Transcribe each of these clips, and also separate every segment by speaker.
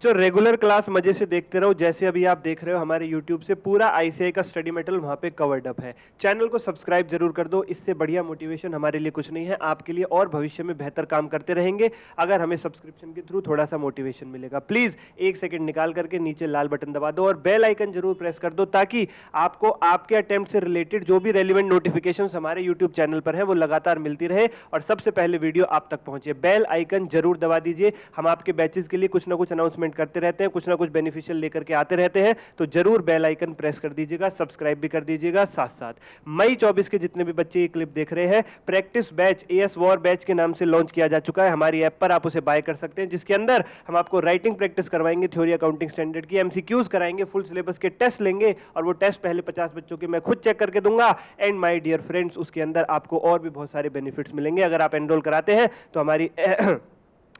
Speaker 1: बच्चों regular class मजे से देखते रहो। जैसे अभी आप देख रहे हो हमारे YouTube से पूरा आईसीआई का स्टडी मटेरियल वहाँ पे कवर्ड अप है। चैनल को सब्सक्राइब जरूर कर दो, इससे बढ़िया मोटिवेशन हमारे लिए कुछ नहीं है। आपके लिए और भविष्य में बेहतर काम करते रहेंगे अगर हमें सब्सक्रिप्शन के थ्रू थोड़ा सा मोटिवेशन मिलेगा। प्लीज एक सेकंड निकाल करके नीचे लाल बटन दबा दो और बेल आइकन जरूर प्रेस कर दो, ताकि आपको आपके अटेम्प्ट से रिलेटेड जो भी रेलिवेंट नोटिफिकेशन हमारे यूट्यूब चैनल पर है वो लगातार मिलती रहे और सबसे पहले वीडियो आप तक पहुंचे। बेल आइकन जरूर दबा दीजिए। हम आपके बैचेस के लिए कुछ ना कुछ अनाउंसमेंट करते रहते हैं, कुछ ना कुछ बेनिफिशियल लेकर के आते रहते हैं, तो जरूर बेल आइकन प्रेस कर दीजिएगा, सब्सक्राइब भी कर दीजिएगा। साथ साथ मई 24 के जितने भी बच्चे ये क्लिप देख रहे हैं, practice batch as war batch के नाम से लॉन्च किया जा चुका है हमारी ऐप पर। आप उसे बाय कर सकते हैं, जिसके अंदर हम आपको राइटिंग प्रैक्टिस करवाएंगे, थ्योरी अकाउंटिंग स्टैंडर्ड की एमसीक्यूज कराएंगे, फुल सिलेबस के टेस्ट लेंगे और वो टेस्ट पहले 50 बच्चों के मैं खुद चेक करके दूंगा। एंड माय डियर फ्रेंड्स, उसके अंदर आपको और भी बहुत सारे बेनिफिट्स मिलेंगे। अगर आप एनरोल कराते हैं तो हमारी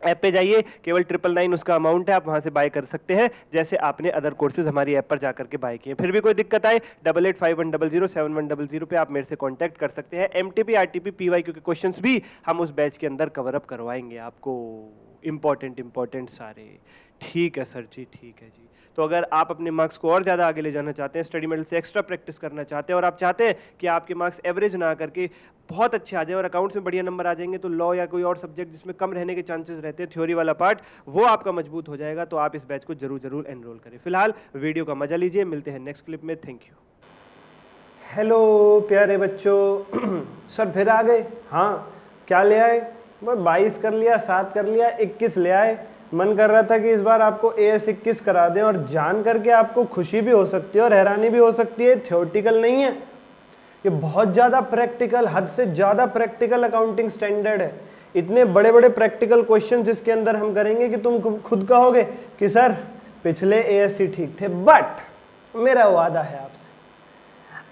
Speaker 1: ऐप पे जाइए, केवल 999 उसका अमाउंट है, आप वहां से बाय कर सकते हैं, जैसे आपने अदर कोर्सेज हमारी ऐप पर जाकर के बाय किए। फिर भी कोई दिक्कत आए 8851007100 पे आप मेरे से कांटेक्ट कर सकते हैं। एमटीपी आरटीपी पीवाईक्यू के क्वेश्चंस भी हम उस बैच के अंदर कवर अप करवाएंगे आपको, इंपॉर्टेंट सारे। ठीक है सर जी, ठीक है जी। तो अगर आप अपने मार्क्स को और ज़्यादा आगे ले जाना चाहते हैं, स्टडी मटेरियल से एक्स्ट्रा प्रैक्टिस करना चाहते हैं और आप चाहते हैं कि आपके मार्क्स एवरेज ना करके बहुत अच्छे आ जाए और अकाउंट्स में बढ़िया नंबर आ जाएंगे, तो लॉ या कोई और सब्जेक्ट जिसमें कम रहने के चांसेस रहते हैं, थ्योरी वाला पार्ट वो आपका मजबूत हो जाएगा, तो आप इस बैच को जरूर एनरोल करें। फिलहाल वीडियो का मजा लीजिए, मिलते हैं नेक्स्ट क्लिप में। Thank you.
Speaker 2: हेलो प्यारे बच्चों, सर फिर आ गए? हाँ, क्या ले आए? बस 22 कर लिया, 7 कर लिया, 21 ले आए। मन कर रहा था कि इस बार आपको AS 21 करा दें, और जान करके आपको खुशी भी हो सकती है और हैरानी भी हो सकती है। थ्योरेटिकल नहीं है ये, बहुत ज़्यादा प्रैक्टिकल, हद से ज़्यादा प्रैक्टिकल अकाउंटिंग स्टैंडर्ड है। इतने बड़े बड़े प्रैक्टिकल क्वेश्चन जिसके अंदर हम करेंगे कि तुम खुद कहोगे कि सर पिछले AS ही ठीक थे। बट मेरा वादा है आपसे,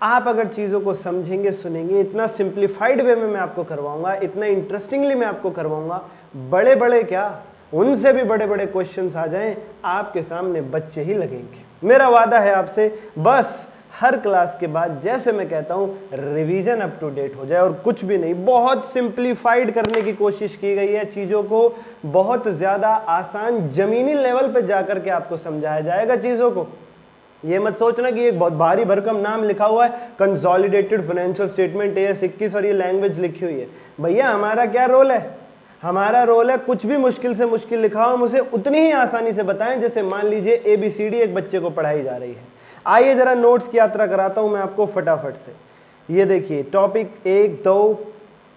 Speaker 2: आप अगर चीज़ों को समझेंगे, सुनेंगे, इतना सिंप्लीफाइड वे में मैं आपको करवाऊंगा, इतना इंटरेस्टिंगली मैं आपको करवाऊंगा, बड़े बड़े क्या, उनसे भी बड़े बड़े क्वेश्चंस आ जाएं, आपके सामने बच्चे ही लगेंगे। मेरा वादा है आपसे, बस हर क्लास के बाद जैसे मैं कहता हूं रिवीजन अप टू डेट हो जाए, और कुछ भी नहीं। बहुत सिंप्लीफाइड करने की कोशिश की गई है चीज़ों को, बहुत ज़्यादा आसान जमीनी लेवल पे जाकर के आपको समझाया जाएगा चीज़ों को। ये मत सोचना कि एक बहुत भारी भरकम नाम लिखा हुआ है कंसोलिडेटेड फाइनेंशियल स्टेटमेंट AS 21 और ये लैंग्वेज लिखी हुई है। भैया हमारा क्या रोल है? हमारा रोल है कुछ भी मुश्किल से मुश्किल लिखा हो, हम उसे उतनी ही आसानी से बताएं जैसे मान लीजिए ABCD एक बच्चे को पढ़ाई जा रही है। आइए जरा नोट्स की यात्रा कराता हूं मैं आपको फटाफट से। ये देखिए, टॉपिक 1 2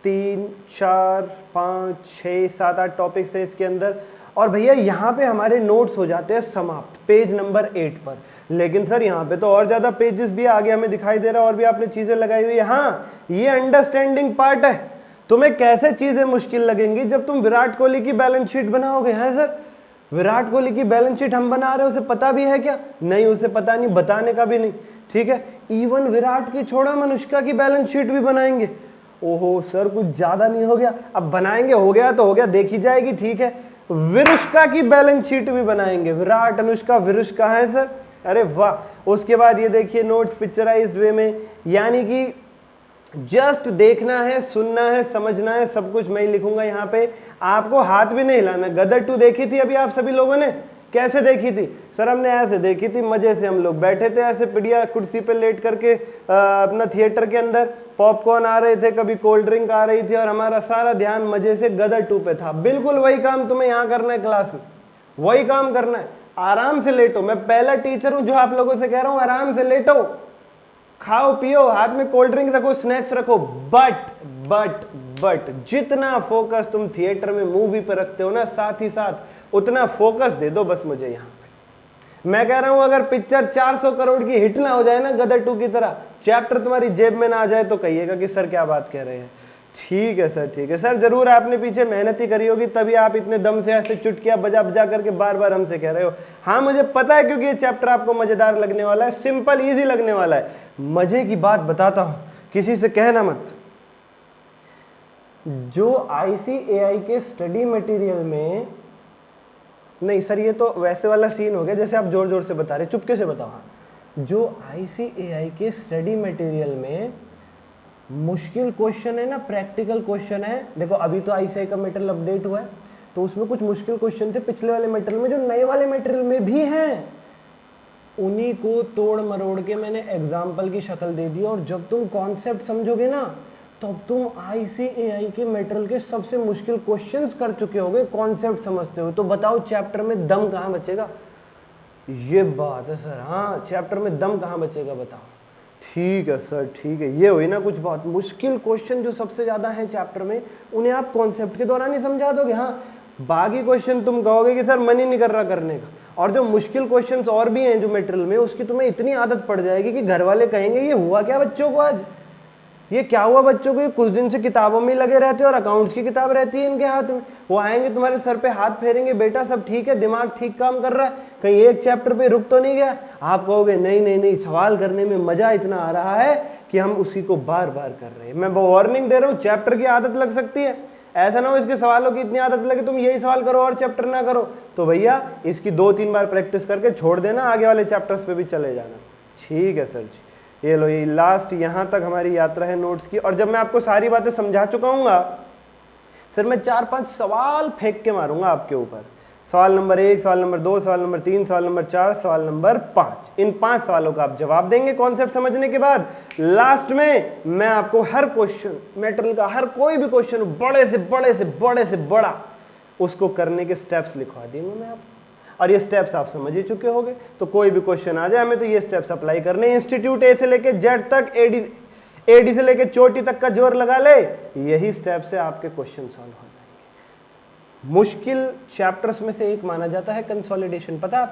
Speaker 2: 3 4 5 6 7 8 टॉपिक्स है इसके अंदर, और भैया यहाँ पे हमारे नोट्स हो जाते हैं समाप्त पेज नंबर 8 पर। लेकिन सर यहाँ पे तो और ज्यादा पेजेस भी आगे हमें दिखाई दे रहा है और भी आपने चीजें लगाई हुई है। हाँ, ये अंडरस्टैंडिंग पार्ट है। तुम्हें कैसे चीजें मुश्किल लगेंगी जब तुम विराट कोहली की बैलेंस शीट बनाओगे। हैं सर, विराट कोहली की बैलेंस शीट हम बना रहे हैं, उसे पता भी है क्या? नहीं, उसे पता नहीं, बताने का भी नहीं। ठीक है, इवन विराट की छोड़ो, अनुष्का की बैलेंस शीट भी बनाएंगे। ओहो सर, कुछ ज्यादा नहीं हो गया? अब बनाएंगे, हो गया तो हो गया, देखी जाएगी। ठीक है, विरुष्का की बैलेंस शीट भी बनाएंगे। विराट, अनुष्का, विरुष्का है सर। अरे वाह। उसके बाद ये देखिए नोट्स पिक्चराइज्ड वे में, यानी कि जस्ट देखना है, सुनना है, समझना है, सब कुछ मैं ही लिखूंगा यहाँ पे, आपको हाथ भी नहीं हिलाना। गदर 2 देखी थी अभी आप सभी लोगों ने? कैसे देखी थी सर? हमने ऐसे देखी थी, मजे से हम लोग बैठे थे ऐसे बढ़िया कुर्सी पे लेट करके अपना थिएटर के अंदर, पॉपकॉर्न आ रहे थे, कभी कोल्ड ड्रिंक आ रही थी, और हमारा सारा ध्यान मजे से गदर 2 पे था। बिल्कुल वही काम तुम्हें यहाँ करना है क्लास में, वही काम करना है। आराम से लेटो, मैं पहला टीचर हूं जो आप लोगों से कह रहा हूं आराम से लेटो, खाओ पियो, हाथ में कोल्ड ड्रिंक रखो, स्नैक्स रखो। बट जितना फोकस तुम थिएटर में मूवी पे रखते हो ना, साथ ही साथ उतना फोकस दे दो बस मुझे यहाँ पे। मैं कह रहा हूं अगर पिक्चर 400 करोड़ की हिट ना हो जाए ना गदर 2 की तरह, चैप्टर तुम्हारी जेब में ना आ जाए, तो कहिएगा कि सर क्या बात कह रहे हैं। ठीक है सर, ठीक है सर, जरूर आपने पीछे मेहनत ही करी होगी, तभी आप इतने दम से ऐसे चुटकियां बजा बजा करके बार बार हमसे कह रहे हो। हाँ मुझे पता है, क्योंकि ये चैप्टर आपको मजेदार लगने वाला है, सिंपल इजी लगने वाला है। मजे की बात बताता हूं, किसी से कहना मत। जो ICAI के स्टडी मटेरियल में, नहीं सर ये तो वैसे वाला सीन हो गया जैसे आप जोर जोर से बता रहे, चुपके से बताओ। हाँ, जो ICAI के स्टडी मटेरियल में मुश्किल क्वेश्चन है ना, प्रैक्टिकल क्वेश्चन है। देखो अभी तो ICAI का मटेरियल अपडेट हुआ है, तो उसमें कुछ मुश्किल क्वेश्चन थे पिछले वाले मटेरियल में जो नए वाले मटेरियल में भी हैं, उन्हीं को तोड़ मरोड़ के मैंने एग्जाम्पल की शक्ल दे दी। और जब तुम कॉन्सेप्ट समझोगे ना, तब तुम ICAI के मटेरियल के सबसे मुश्किल क्वेश्चंस कर चुके होगे कॉन्सेप्ट समझते हो। तो बताओ चैप्टर में दम कहाँ बचेगा? ये बात है सर, हाँ चैप्टर में दम कहाँ बचेगा बताओ। ठीक है सर, ठीक है, ये हुई ना कुछ बहुत मुश्किल क्वेश्चन जो सबसे ज्यादा है चैप्टर में, उन्हें आप कॉन्सेप्ट के दौरान ही समझा दोगे। हाँ, बाकी क्वेश्चन तुम कहोगे कि सर मन ही नहीं कर रहा करने का। और जो मुश्किल क्वेश्चंस और भी हैं जो मटेरियल में, उसकी तुम्हें इतनी आदत पड़ जाएगी कि घर वाले कहेंगे ये हुआ क्या बच्चों को आज, ये क्या हुआ बच्चों को, ये कुछ दिन से किताबों में लगे रहते हैं और अकाउंट्स की किताब रहती है इनके हाथ में। वो आएंगे तुम्हारे सर पे हाथ फेरेंगे, बेटा सब ठीक है, दिमाग ठीक काम कर रहा है, कहीं एक चैप्टर पे रुक तो नहीं गया। आप कहोगे नहीं नहीं नहीं, सवाल करने में मजा इतना आ रहा है कि हम उसी को बार बार कर रहे हैं। मैं वार्निंग दे रहा हूँ, चैप्टर की आदत लग सकती है, ऐसा ना हो इसके सवालों की इतनी आदत लगे तुम यही सवाल करो और चैप्टर ना करो। तो भैया इसकी 2-3 बार प्रैक्टिस करके छोड़ देना, आगे वाले चैप्टर्स पे भी चले जाना। ठीक है सर जी, ये लो, ये लास्ट यहाँ तक हमारी यात्रा है नोट्स की। और जब मैं आपको सारी बातें समझा चुका हूँगा, फिर मैं 4-5 सवाल फेंक के मारूंगा आपके ऊपर। सवाल नंबर 1, सवाल नंबर 2, सवाल नंबर 3, सवाल नंबर 4, सवाल नंबर 5। इन 5 सवालों का आप जवाब देंगे कॉन्सेप्ट समझने के बाद। लास्ट में मैं आपको हर क्वेश्चन मटेरियल का, हर कोई भी क्वेश्चन बड़े से बड़े से बड़े से बड़ा, उसको करने के स्टेप्स लिखवा देंगे मैं आपको। और ये स्टेप्स आप समझ ही चुके होंगे, तो कोई भी क्वेश्चन आ जाए हमें तो ये स्टेप्स अप्लाई करने। इंस्टीट्यूट ए से लेके जेड तक, एडी से लेके चोटी तक का जोर लगा ले, यही स्टेप से आपके क्वेश्चन सॉल्व हो जाएंगे। मुश्किल चैप्टर्स में से एक माना जाता है कंसोलिडेशन, पता है?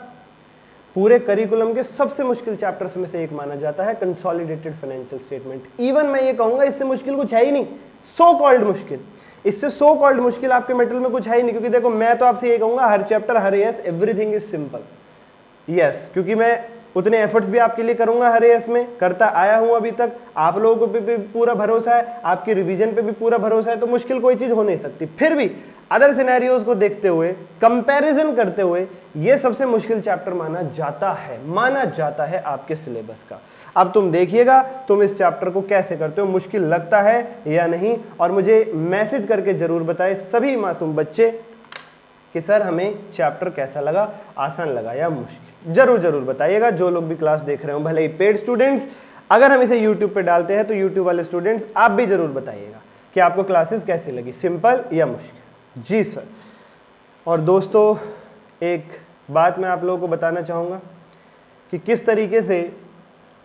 Speaker 2: पूरे करिकुलम के सबसे मुश्किल चैप्टर्स में से एक माना जाता है कंसोलिडेटेड फाइनेंशियल स्टेटमेंट। इवन मैं ये कहूंगा इससे मुश्किल कुछ है ही नहीं, सो कॉल्ड मुश्किल, इससे सो कॉल्ड मुश्किल आपके मटेरियल में कुछ है ही नहीं। क्योंकि देखो मैं तो आपसे ये कहूंगा हर चैप्टर, हर एएस, एवरीथिंग इज सिंपल। यस, क्योंकि मैं उतने एफर्ट्स भी आपके लिए करूंगा, हर एएस में करता आया हूं अभी तक, आप लोगों को भी पूरा भरोसा है, आपकी रिवीजन पे भी पूरा भरोसा है, तो मुश्किल कोई चीज हो नहीं सकती। फिर भी अदर सिनेरियोज को देखते हुए, कंपैरिजन करते हुए, ये सबसे मुश्किल चैप्टर माना जाता है आपके सिलेबस का। अब तुम देखिएगा तुम इस चैप्टर को कैसे करते हो, मुश्किल लगता है या नहीं, और मुझे मैसेज करके जरूर बताएं सभी मासूम बच्चे कि सर हमें चैप्टर कैसा लगा, आसान लगा या मुश्किल। जरूर जरूर बताइएगा, जो लोग भी क्लास देख रहे हो, भले ही पेड स्टूडेंट्स, अगर हम इसे यूट्यूब पे डालते हैं तो यूट्यूब वाले स्टूडेंट्स आप भी जरूर बताइएगा कि आपको क्लासेस कैसी लगी, सिंपल या मुश्किल। जी सर। और दोस्तों एक बात मैं आप लोगों को बताना चाहूँगा कि किस तरीके से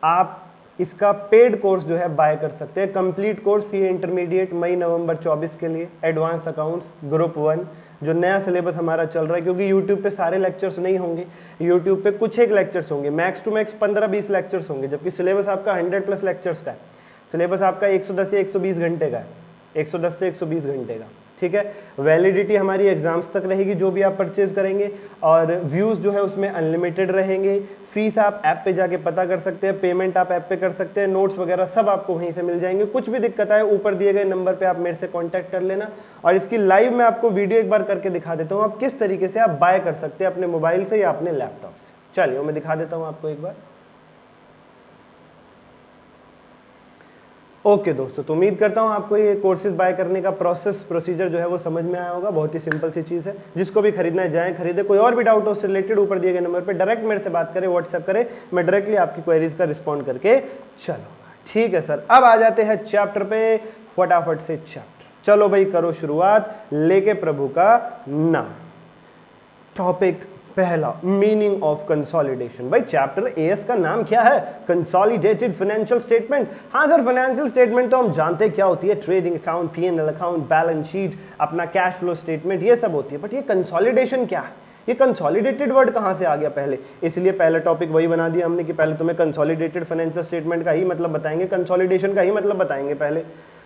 Speaker 2: आप इसका पेड कोर्स जो है बाय कर सकते हैं। कंप्लीट कोर्स सीए इंटरमीडिएट मई-नवंबर 24 के लिए, एडवांस अकाउंट्स ग्रुप 1, जो नया सिलेबस हमारा चल रहा है, क्योंकि यूट्यूब पे सारे लेक्चर्स नहीं होंगे, यूट्यूब पे कुछ एक लेक्चर्स होंगे, मैक्स टू मैक्स 15-20 लेक्चर्स होंगे, जबकि सिलेबस आपका 100+ लेक्चर्स का है। सिलेबस आपका 110 या 120 घंटे का है, 110 से 120 घंटे का, ठीक है। वैलिडिटी हमारी एग्जाम्स तक रहेगी जो भी आप परचेज करेंगे, और व्यूज़ जो है उसमें अनलिमिटेड रहेंगे। फीस आप ऐप पे जाके पता कर सकते हैं, पेमेंट आप ऐप पे कर सकते हैं, नोट्स वगैरह सब आपको वहीं से मिल जाएंगे। कुछ भी दिक्कत आए ऊपर दिए गए नंबर पे आप मेरे से कांटेक्ट कर लेना। और इसकी लाइव मैं आपको वीडियो एक बार करके दिखा देता हूँ, आप किस तरीके से आप बाय कर सकते हैं अपने मोबाइल से या अपने लैपटॉप से। चलिए मैं दिखा देता हूँ आपको एक बार। ओके दोस्तों, तो उम्मीद करता हूँ आपको ये कोर्सेज बाय करने का प्रोसीजर जो है वो समझ में आया होगा। बहुत ही सिंपल सी चीज़ है, जिसको भी खरीदना है जाएं खरीदे। कोई और भी डाउट हो उससे रिलेटेड ऊपर दिए गए नंबर पे डायरेक्ट मेरे से बात करें, व्हाट्सएप करें, मैं डायरेक्टली आपकी क्वेरीज का रिस्पॉन्ड करके चलूँगा। ठीक है सर, अब आ जाते हैं चैप्टर पे, फटाफट से चैप्टर। चलो भाई करो शुरुआत, लेके प्रभु का नाम। टॉपिक पहला, मीनिंग ऑफ कंसोलिडेशन। भाई चैप्टर एएस का नाम क्या है? Consolidated financial statement. हाँ सर, फाइनेंशियल स्टेटमेंट तो हम जानते हैं क्या होती है, trading account, PNL account, balance sheet, अपना कैश फ्लो स्टेटमेंट, ये सब होती है। बट ये कंसोलिडेशन क्या है? ये कंसोलिडेटेड वर्ड कहाँ से आ गया पहले? इसलिए पहला टॉपिक वही बना दिया हमने कि पहले तुम्हें कंसोलिडेटेड फाइनेंशियल स्टेटमेंट का ही मतलब बताएंगे, कंसोलिडेशन का ही मतलब बताएंगे पहले।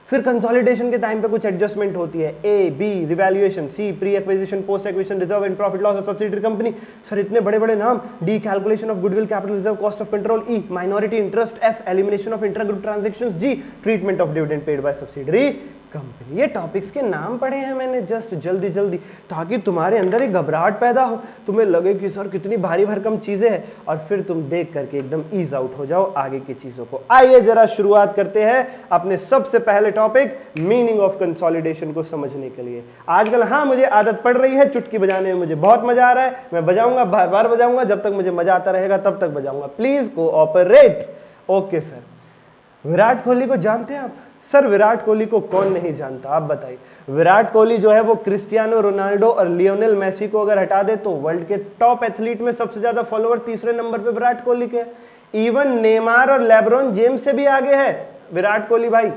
Speaker 2: फिर कंसोलिडेशन के टाइम पे कुछ एडजस्टमेंट होती है, A B revaluation, C pre acquisition, post acquisition, reserve and profit loss of subsidiary company. Sir इतने बड़े बड़े नाम, D calculation of goodwill capital reserve cost of control, E minority interest, F elimination of intra group transactions, G treatment of dividend paid by subsidiary company. ये topics के नाम पढ़े हैं मैंने जस्ट जल्दी जल्दी, ताकि तुम्हारे अंदर एक घबराहट पैदा हो, तुम्हें लगे कि सर कितनी भारी भरकम चीजें हैं, और फिर तुम देख करके एकदम ईज आउट हो जाओ आगे की चीजों को। आइए जरा शुरुआत करते हैं अपने सबसे पहले टॉपिक मीनिंग ऑफ कंसोलिडेशन को समझने के लिए। आजकल हाँ मुझे आदत पड़ रही है, चुटकी बजाने में मुझे बहुत मजा आ रहा है, मैं बजाऊंगा, बार बार बजाऊंगा, जब तक मुझे मजा आता रहेगा तब तक बजाऊंगा। Please cooperate. Okay sir, Virat Kohli को जानते हैं आप? सर विराट कोहली को कौन नहीं जानता, आप बताइए। विराट कोहली जो है वो क्रिस्टियानो रोनाल्डो और लियोनेल मेसी को अगर हटा दे तो वर्ल्ड के टॉप एथलीट में सबसे ज्यादा फॉलोअर तीसरे नंबर पे विराट कोहली के। इवन नेमार और लेब्रॉन जेम्स से भी आगे है विराट कोहली भाई।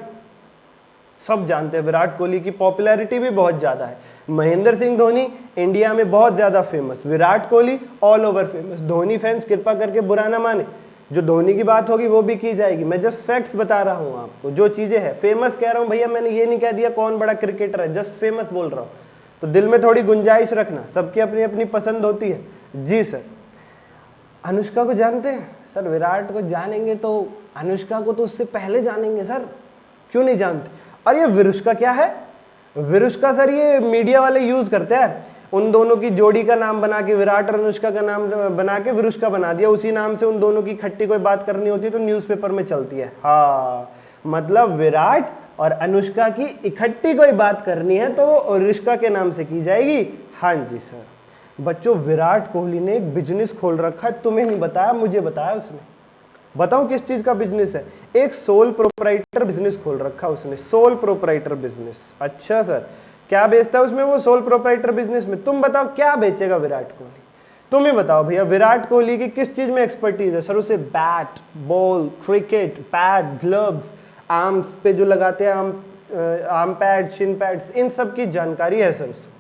Speaker 2: सब जानते हैं विराट कोहली की पॉपुलैरिटी भी बहुत ज्यादा है। महेंद्र सिंह धोनी इंडिया में बहुत ज्यादा famous, Virat Kohli all over famous. Dhoni fans कृपा करके बुरा ना माने, जो धोनी की बात होगी वो भी की जाएगी। मैं जस्ट फैक्ट्स बता रहा हूं आपको, जो चीजें हैं। फेमस कह रहा हूं भैया, मैंने ये नहीं कह दिया कौन बड़ा क्रिकेटर है, जस्ट फेमस बोल रहा हूं। तो दिल में थोड़ी गुंजाइश रखना, सबकी अपनी अपनी पसंद होती है। जी सर। अनुष्का को जानते हैं? सर विराट को जानेंगे तो अनुष्का को तो उससे पहले जानेंगे सर, क्यों नहीं जानते? और ये विरुष्का क्या है? विरुष्का सर ये मीडिया वाले यूज करते हैं, उन दोनों की जोड़ी का नाम बना के, विराट और अनुष्का का नाम बना के विरुष्का बना दिया। उसी नाम से उन दोनों की इकट्ठी कोई बात करनी होती है तो न्यूज़पेपर में चलती है। हाँ, मतलब विराट और अनुष्का की इकट्ठी कोई बात करनी है तो वो अनुष्का के नाम से की जाएगी। हाँ जी सर। बच्चों विराट कोहली ने एक बिजनेस खोल रखा है, तुम्हें नहीं बताया, मुझे बताया उसने। बताऊं किस चीज का बिजनेस है? एक सोल प्रोप्राइटर बिजनेस खोल रखा उसने, सोल प्रोप्राइटर बिजनेस। अच्छा सर, क्या बेचता है उसमें वो सोल प्रोप्राइटर बिजनेस में? तुम बताओ क्या बेचेगा विराट कोहली, तुम ही बताओ भैया। विराट कोहली की किस चीज में एक्सपर्टीज है? सर उसे bat, ball, cricket, pad, gloves, arms पे जो लगाते हैं आर्म पैड, शिन पैड्स, इन सब की जानकारी है सर उसे।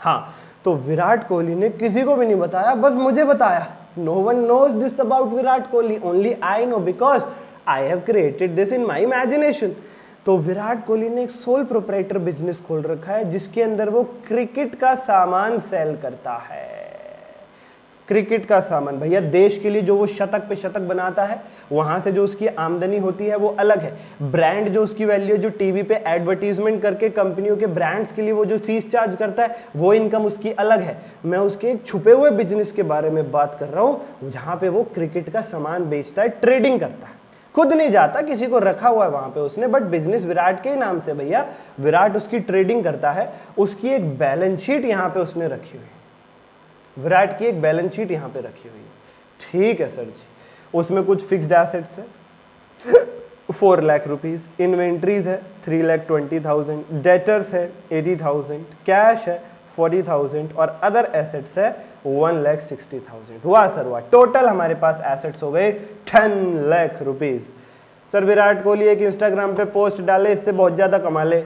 Speaker 2: हाँ, तो विराट कोहली ने किसी को भी नहीं बताया, बस मुझे बताया। No one knows this about Virat Kohli, only I know, because I have created this in my imagination. तो विराट कोहली ने एक सोल प्रोप्राइटर बिजनेस खोल रखा है जिसके अंदर वो क्रिकेट का सामान सेल करता है। क्रिकेट का सामान भैया, देश के लिए जो वो शतक पे शतक बनाता है, वहां से जो उसकी आमदनी होती है वो अलग है। ब्रांड जो उसकी वैल्यू, जो टीवी पे एडवर्टीजमेंट करके कंपनियों के ब्रांड्स के लिए वो जो फीस चार्ज करता है, वो इनकम उसकी अलग है। मैं उसके एक छुपे हुए बिजनेस के बारे में बात कर रहा हूँ, जहां पे वो क्रिकेट का सामान बेचता है, ट्रेडिंग करता है, खुद नहीं जाता, किसी को रखा हुआ है वहां पे उसने, बट बिजनेस विराट के ही नाम से भैया। विराट उसकी ट्रेडिंग करता है, उसकी एक बैलेंस शीट यहाँ पे उसने रखी हुई है। विराट की एक बैलेंस शीट यहाँ पे रखी हुई है, ठीक है सर जी। उसमें कुछ फिक्स्ड एसेट्स है 4 लाख रुपीज, इन्वेंट्रीज है 3,20,000, डेटर्स है 80,000, कैश है 40,000 और अदर एसेट्स है 1,60,000। वाह सर वाह, टोटल हमारे पास एसेट्स हो गए 10 लाख रुपीज। सर विराट कोहली एक इंस्टाग्राम पे पोस्ट डाले, इससे बहुत ज्यादा कमा ले,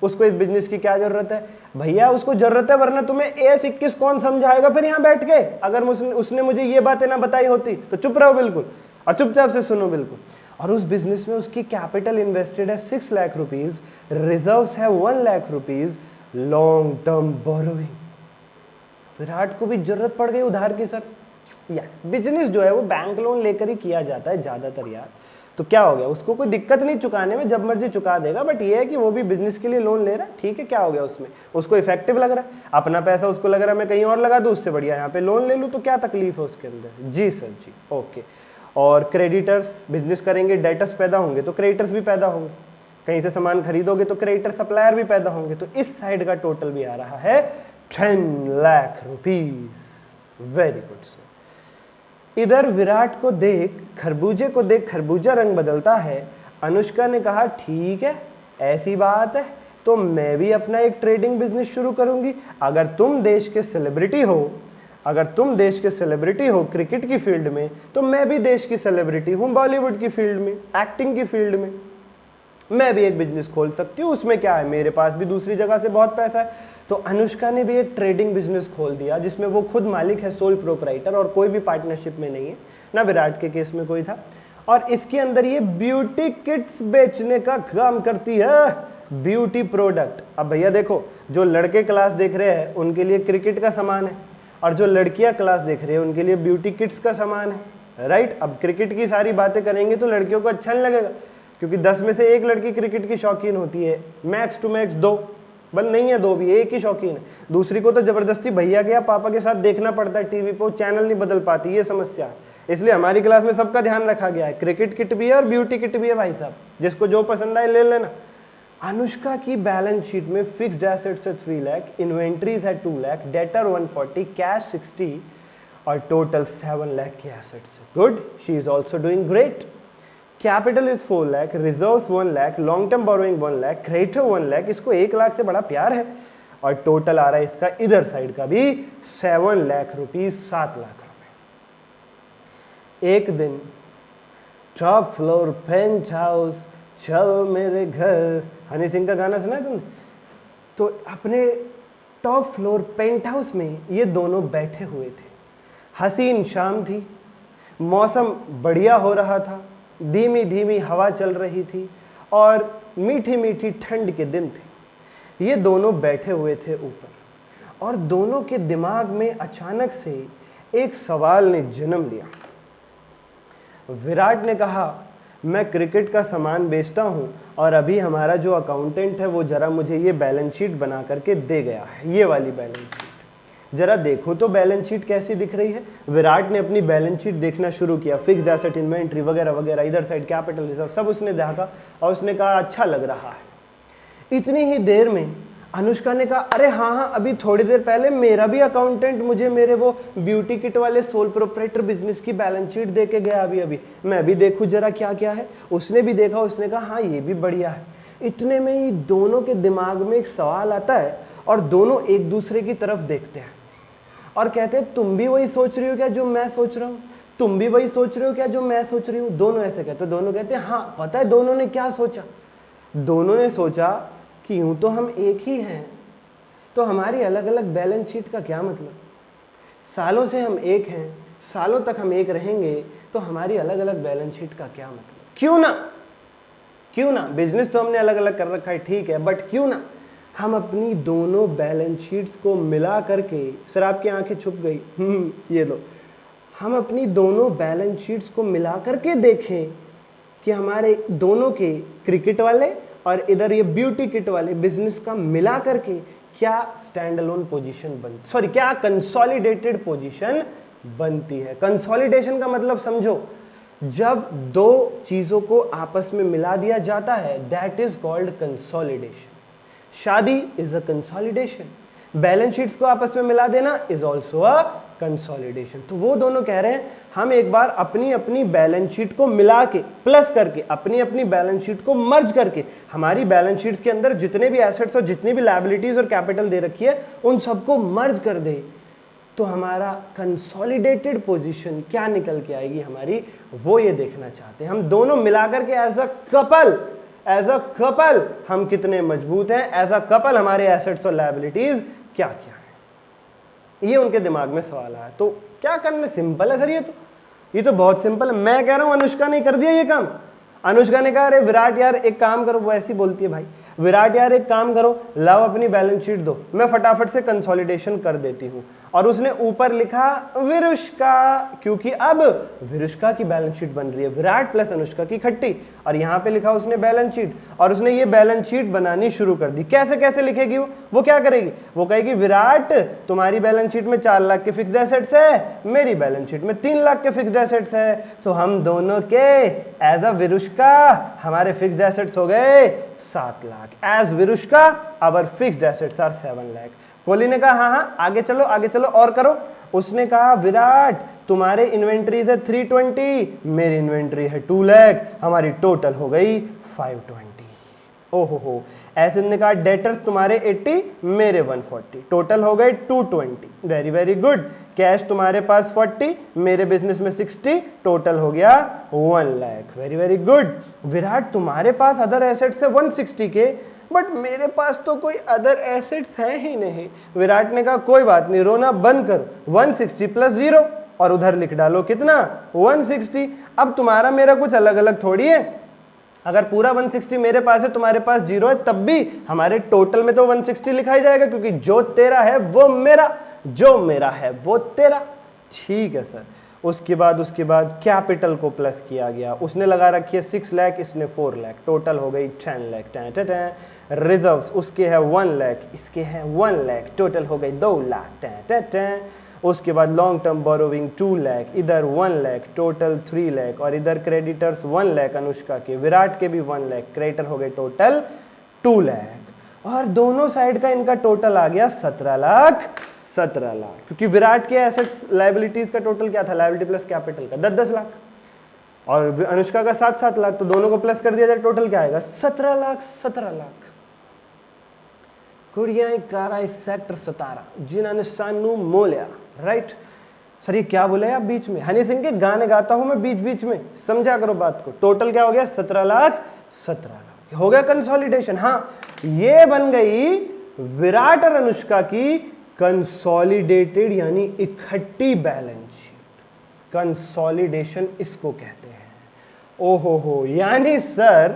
Speaker 2: उसको इस बिजनेस की क्या जरूरत है? भैया उसको जरूरत है, वरना तुम्हें AS21 कौन समझाएगा फिर यहाँ बैठ के? अगर उसने मुझे ये बातें ना बताई होती तो चुप रहो बिल्कुल और चुपचाप से सुनो बिल्कुल। और उस बिजनेस में उसकी कैपिटल इन्वेस्टेड है 6 लाख रुपीज, रिजर्व्स है 1 lakh rupees, long term borrowing. Virat को भी जरूरत पड़ गई उधार की सर। यस, बिजनेस जो है वो बैंक लोन लेकर ही किया जाता है ज्यादातर यार। तो क्या हो गया, उसको कोई दिक्कत नहीं चुकाने में, जब मर्जी चुका देगा, बट ये है कि वो भी बिजनेस के लिए लोन ले रहा है, ठीक है। क्या हो गया उसमें, उसको इफेक्टिव लग रहा है, अपना पैसा उसको लग रहा है मैं कहीं और लगा दूं, उससे बढ़िया यहाँ पे लोन ले लूं, तो क्या तकलीफ है उसके अंदर? जी सर जी, ओके। और क्रेडिटर्स, बिजनेस करेंगे, डेटर्स पैदा होंगे तो क्रेडिटर्स भी पैदा होंगे, कहीं से सामान खरीदोगे तो क्रेडिटर सप्लायर भी पैदा होंगे। तो इस साइड का टोटल भी आ रहा है 10 lakh rupees. Very good sir. इधर विराट को देख, खरबूजे को देख खरबूजा रंग बदलता है। अनुष्का ने कहा ठीक है, ऐसी बात है तो मैं भी अपना एक ट्रेडिंग बिजनेस शुरू करूंगी। अगर तुम देश के सेलिब्रिटी हो, अगर तुम देश के सेलिब्रिटी हो क्रिकेट की फील्ड में, तो मैं भी देश की सेलिब्रिटी हूं बॉलीवुड की फील्ड में, एक्टिंग की फील्ड में। मैं भी एक बिजनेस खोल सकती हूँ, उसमें क्या है, मेरे पास भी दूसरी जगह से बहुत पैसा है। तो अनुष्का ने भी एक ट्रेडिंग बिजनेस खोल दिया जिसमें वो खुद मालिक है, सोल प्रोप्राइटर, और कोई भी पार्टनरशिप में नहीं है, ना विराट के केस में कोई था। और इसके अंदर ये ब्यूटी किट्स बेचने का काम करती है, ब्यूटी प्रोडक्ट। अब भैया देखो, जो लड़के क्लास देख रहे हैं उनके लिए क्रिकेट का सामान है, और जो लड़कियां क्लास देख रही है उनके लिए ब्यूटी किट्स का सामान है, राइट। अब क्रिकेट की सारी बातें करेंगे तो लड़कियों को अच्छा नहीं लगेगा, क्योंकि 10 में से एक लड़की क्रिकेट की शौकीन होती है, मैक्स टू मैक्स 2, बल नहीं है 2 भी, एक ही शौकीन है। दूसरी को तो जबरदस्ती भैया के या पापा के साथ देखना पड़ता है टीवी पे, वो चैनल नहीं बदल पाती, ये समस्या है। इसलिए हमारी क्लास में सबका ध्यान रखा गया है, क्रिकेट किट भी है और ब्यूटी किट भी है भाई साहब, जिसको जो पसंद आए ले लेना। अनुष्का की बैलेंस शीट में फिक्स्ड एसेट्स है 3 लाख, इन्वेंट्रीज है 2 लाख, डेटर 140, कैश 60 और टोटल 7 लाख के एसेट्स है। Good, she is also doing great. Capital is 4 lakh, reserves 1 lakh, long term borrowing 1 lakh, creditor 1 lakh, इसको 1 लाख से बड़ा प्यार है। और टोटल आ रहा है इसका इधर साइड का भी 7 लाख रुपीज, 7 लाख रुपए। एक दिन टॉप फ्लोर पेंट हाउस, चल मेरे घर, हनी सिंह का गाना सुना है तुमने? तो अपने टॉप फ्लोर पेंट हाउस में ये दोनों बैठे हुए थे। हसीन शाम थी, मौसम बढ़िया हो रहा था, धीमी धीमी हवा चल रही थी और मीठी मीठी ठंड के दिन थे। ये दोनों बैठे हुए थे ऊपर और दोनों के दिमाग में अचानक से एक सवाल ने जन्म लिया। विराट ने कहा, मैं क्रिकेट का सामान बेचता हूं और अभी हमारा जो अकाउंटेंट है वो जरा मुझे ये बैलेंस शीट बना करके दे गया है, ये वाली बैलेंस शीट जरा देखो तो बैलेंस शीट कैसी दिख रही है। विराट ने अपनी बैलेंस शीट देखना शुरू किया, फिक्स्ड एसेट, इन्वेंट्री वगैरह वगैरह, इधर साइड कैपिटल रिजर्व, सब उसने देखा और उसने कहा अच्छा लग रहा है। इतनी ही देर में अनुष्का ने कहा, अरे हाँ हाँ, अभी थोड़ी देर पहले मेरा भी अकाउंटेंट मुझे मेरे वो ब्यूटी किट वाले सोल प्रोप्राइटर बिजनेस की बैलेंस शीट दे के गया अभी, मैं भी देखूं जरा क्या क्या है। उसने भी देखा, उसने कहा हाँ ये भी बढ़िया है। इतने में ही दोनों के दिमाग में एक सवाल आता है और दोनों एक दूसरे की तरफ देखते हैं और कहते हैं, तुम भी वही सोच रही हो क्या जो मैं सोच रहा हूँ? तुम भी वही सोच रहे हो क्या जो मैं सोच रही हूँ? दोनों ऐसे कहते, दोनों कहते हैं हाँ। पता है दोनों ने क्या सोचा? दोनों ने सोचा कि यूं तो हम एक ही हैं, तो हमारी अलग अलग बैलेंस शीट का क्या मतलब? सालों से हम एक हैं, सालों तक हम एक रहेंगे, तो हमारी अलग अलग बैलेंस शीट का क्या मतलब? क्यों ना बिजनेस तो हमने अलग अलग कर रखा है, ठीक है, बट क्यों ना हम अपनी दोनों बैलेंस शीट्स को मिला करके, सर आपकी आंखें छुप गई, ये लो, हम अपनी दोनों बैलेंस शीट्स को मिला करके देखें कि हमारे दोनों के क्रिकेट वाले और इधर ये ब्यूटी किट वाले बिजनेस का मिला करके क्या स्टैंड अलोन पोजीशन क्या कंसोलिडेटेड पोजीशन बनती है। कंसोलिडेशन का मतलब समझो, जब दो चीजों को आपस में मिला दिया जाता है, दैट इज कॉल्ड कंसोलिडेशन। शादी is a consolidation, balance sheets को आपस में मिला देना इज ऑल्सो अ कंसोलिडेशन। तो वो दोनों कह रहे हैं हम एक बार अपनी अपनी बैलेंस शीट को मिला के, प्लस करके, अपनी अपनी बैलेंस शीट को मर्ज करके, हमारी बैलेंस शीट्स के अंदर जितने भी एसेट्स और जितनी भी लायबिलिटीज और कैपिटल दे रखी है उन सबको मर्ज कर दे, तो हमारा कंसोलिडेटेड पोजीशन क्या निकल के आएगी हमारी, वो ये देखना चाहते हैं। हम दोनों मिलाकर के एज अ कपल हम कितने मजबूत हैं, एज अ कपल हमारे एसेट्स और लायबिलिटीज क्या क्या है, ये उनके दिमाग में सवाल आया। तो क्या करना, सिंपल है सर, ये तो बहुत सिंपल है। मैं कह रहा हूं अनुष्का ने कर दिया ये काम। अनुष्का ने कहा अरे विराट यार एक काम करो, वो ऐसी बोलती है भाई, विराट यार एक काम करो, लाओ अपनी बैलेंस शीट दो, मैं फटाफट से कंसोलिडेशन कर देती हूँ। और उसने ऊपर लिखा विरुष्का, क्योंकि अब विरुष्का की बैलेंस शीट बन रही है, विराट प्लस अनुष्का की खट्टी, और यहाँ पे लिखा उसने बैलेंस शीट, और उसने ये बैलेंस शीट बनानी शुरू कर दी। कैसे कैसे लिखेगी वो क्या करेगी, वो कहेगी विराट तुम्हारी बैलेंस शीट में 4 लाख के फिक्स्ड एसेट्स है, मेरी बैलेंस शीट में 3 लाख के फिक्स्ड एसेट्स है, तो हम दोनों के एज अ विरुष्का हमारे फिक्स्ड एसेट्स हो गए 7 lakh, as Virushka our fixed assets are 7 lakh. Kohli ने कहा हाँ हाँ आगे चलो और करो। उसने कहा विराट तुम्हारे इन्वेंट्रीज है 320, मेरी इन्वेंट्री है 2 लाख, हमारी टोटल हो गई 520। ओहो, ऐसे ने कहा डेटर्स तुम्हारे 80, मेरे 140, टोटल हो गए 220। Very very good. कैश तुम्हारे पास 40, मेरे बिजनेस में 60, टोटल हो गया 1 lakh. Very very good. Virat तुम्हारे पास अदर एसेट्स है 160 के, बट मेरे पास तो कोई अदर एसेट्स है ही नहीं। विराट ने कहा कोई बात नहीं, रोना बंद करो, 160 प्लस 0 और उधर लिख डालो कितना 160। अब तुम्हारा मेरा कुछ अलग अलग थोड़ी है, अगर पूरा 160 मेरे पास है तुम्हारे पास 0 है, तब भी हमारे टोटल में तो 160 लिखा ही जाएगा, क्योंकि जो तेरा है वो मेरा, जो मेरा है वो तेरा। ठीक है सर, उसके बाद कैपिटल को प्लस किया गया, उसने लगा रखी है 6 लाख, इसने 4 लाख, टोटल हो गई 10 लाख। रिजर्व्स उसके है 1 लाख, इसके है 1 लाख, टोटल हो गई 2 लाख। उसके बाद लॉन्ग टर्म बोरोविंग 2 लाख, इधर 1 लाख, टोटल 3 लाख, और इधर क्रेडिटर्स 1 लाख अनुष्का के, विराट के भी 1 लाख, क्रेडिटर हो गए टोटल 2 लाख, और दोनों साइड का इनका टोटल आ गया 17 लाख, क्योंकि विराट के एसेट्स लायबिलिटीज का टोटल क्या था, लायबिलिटी प्लस कैपिटल का 10-10 लाख, और अनुष्का का 7-7 लाख, तो दोनों को प्लस कर दिया जाए टोटल क्या आएगा 17 लाख। कुड़ियां कारा सेक्टर 17 जिन्होंने सानू मोलिया, राइट सर। ये क्या बोले आप बीच में, हनी सिंह के गाने गाता हूं मैं बीच बीच में, समझा करो बात को। टोटल क्या हो गया 17 लाख, हो गया कंसोलिडेशन। हाँ, ये बन गई विराट और अनुष्का की कंसोलिडेटेड यानी इकट्ठी बैलेंस शीट, कंसोलिडेशन इसको कहते हैं। ओहो हो, यानी सर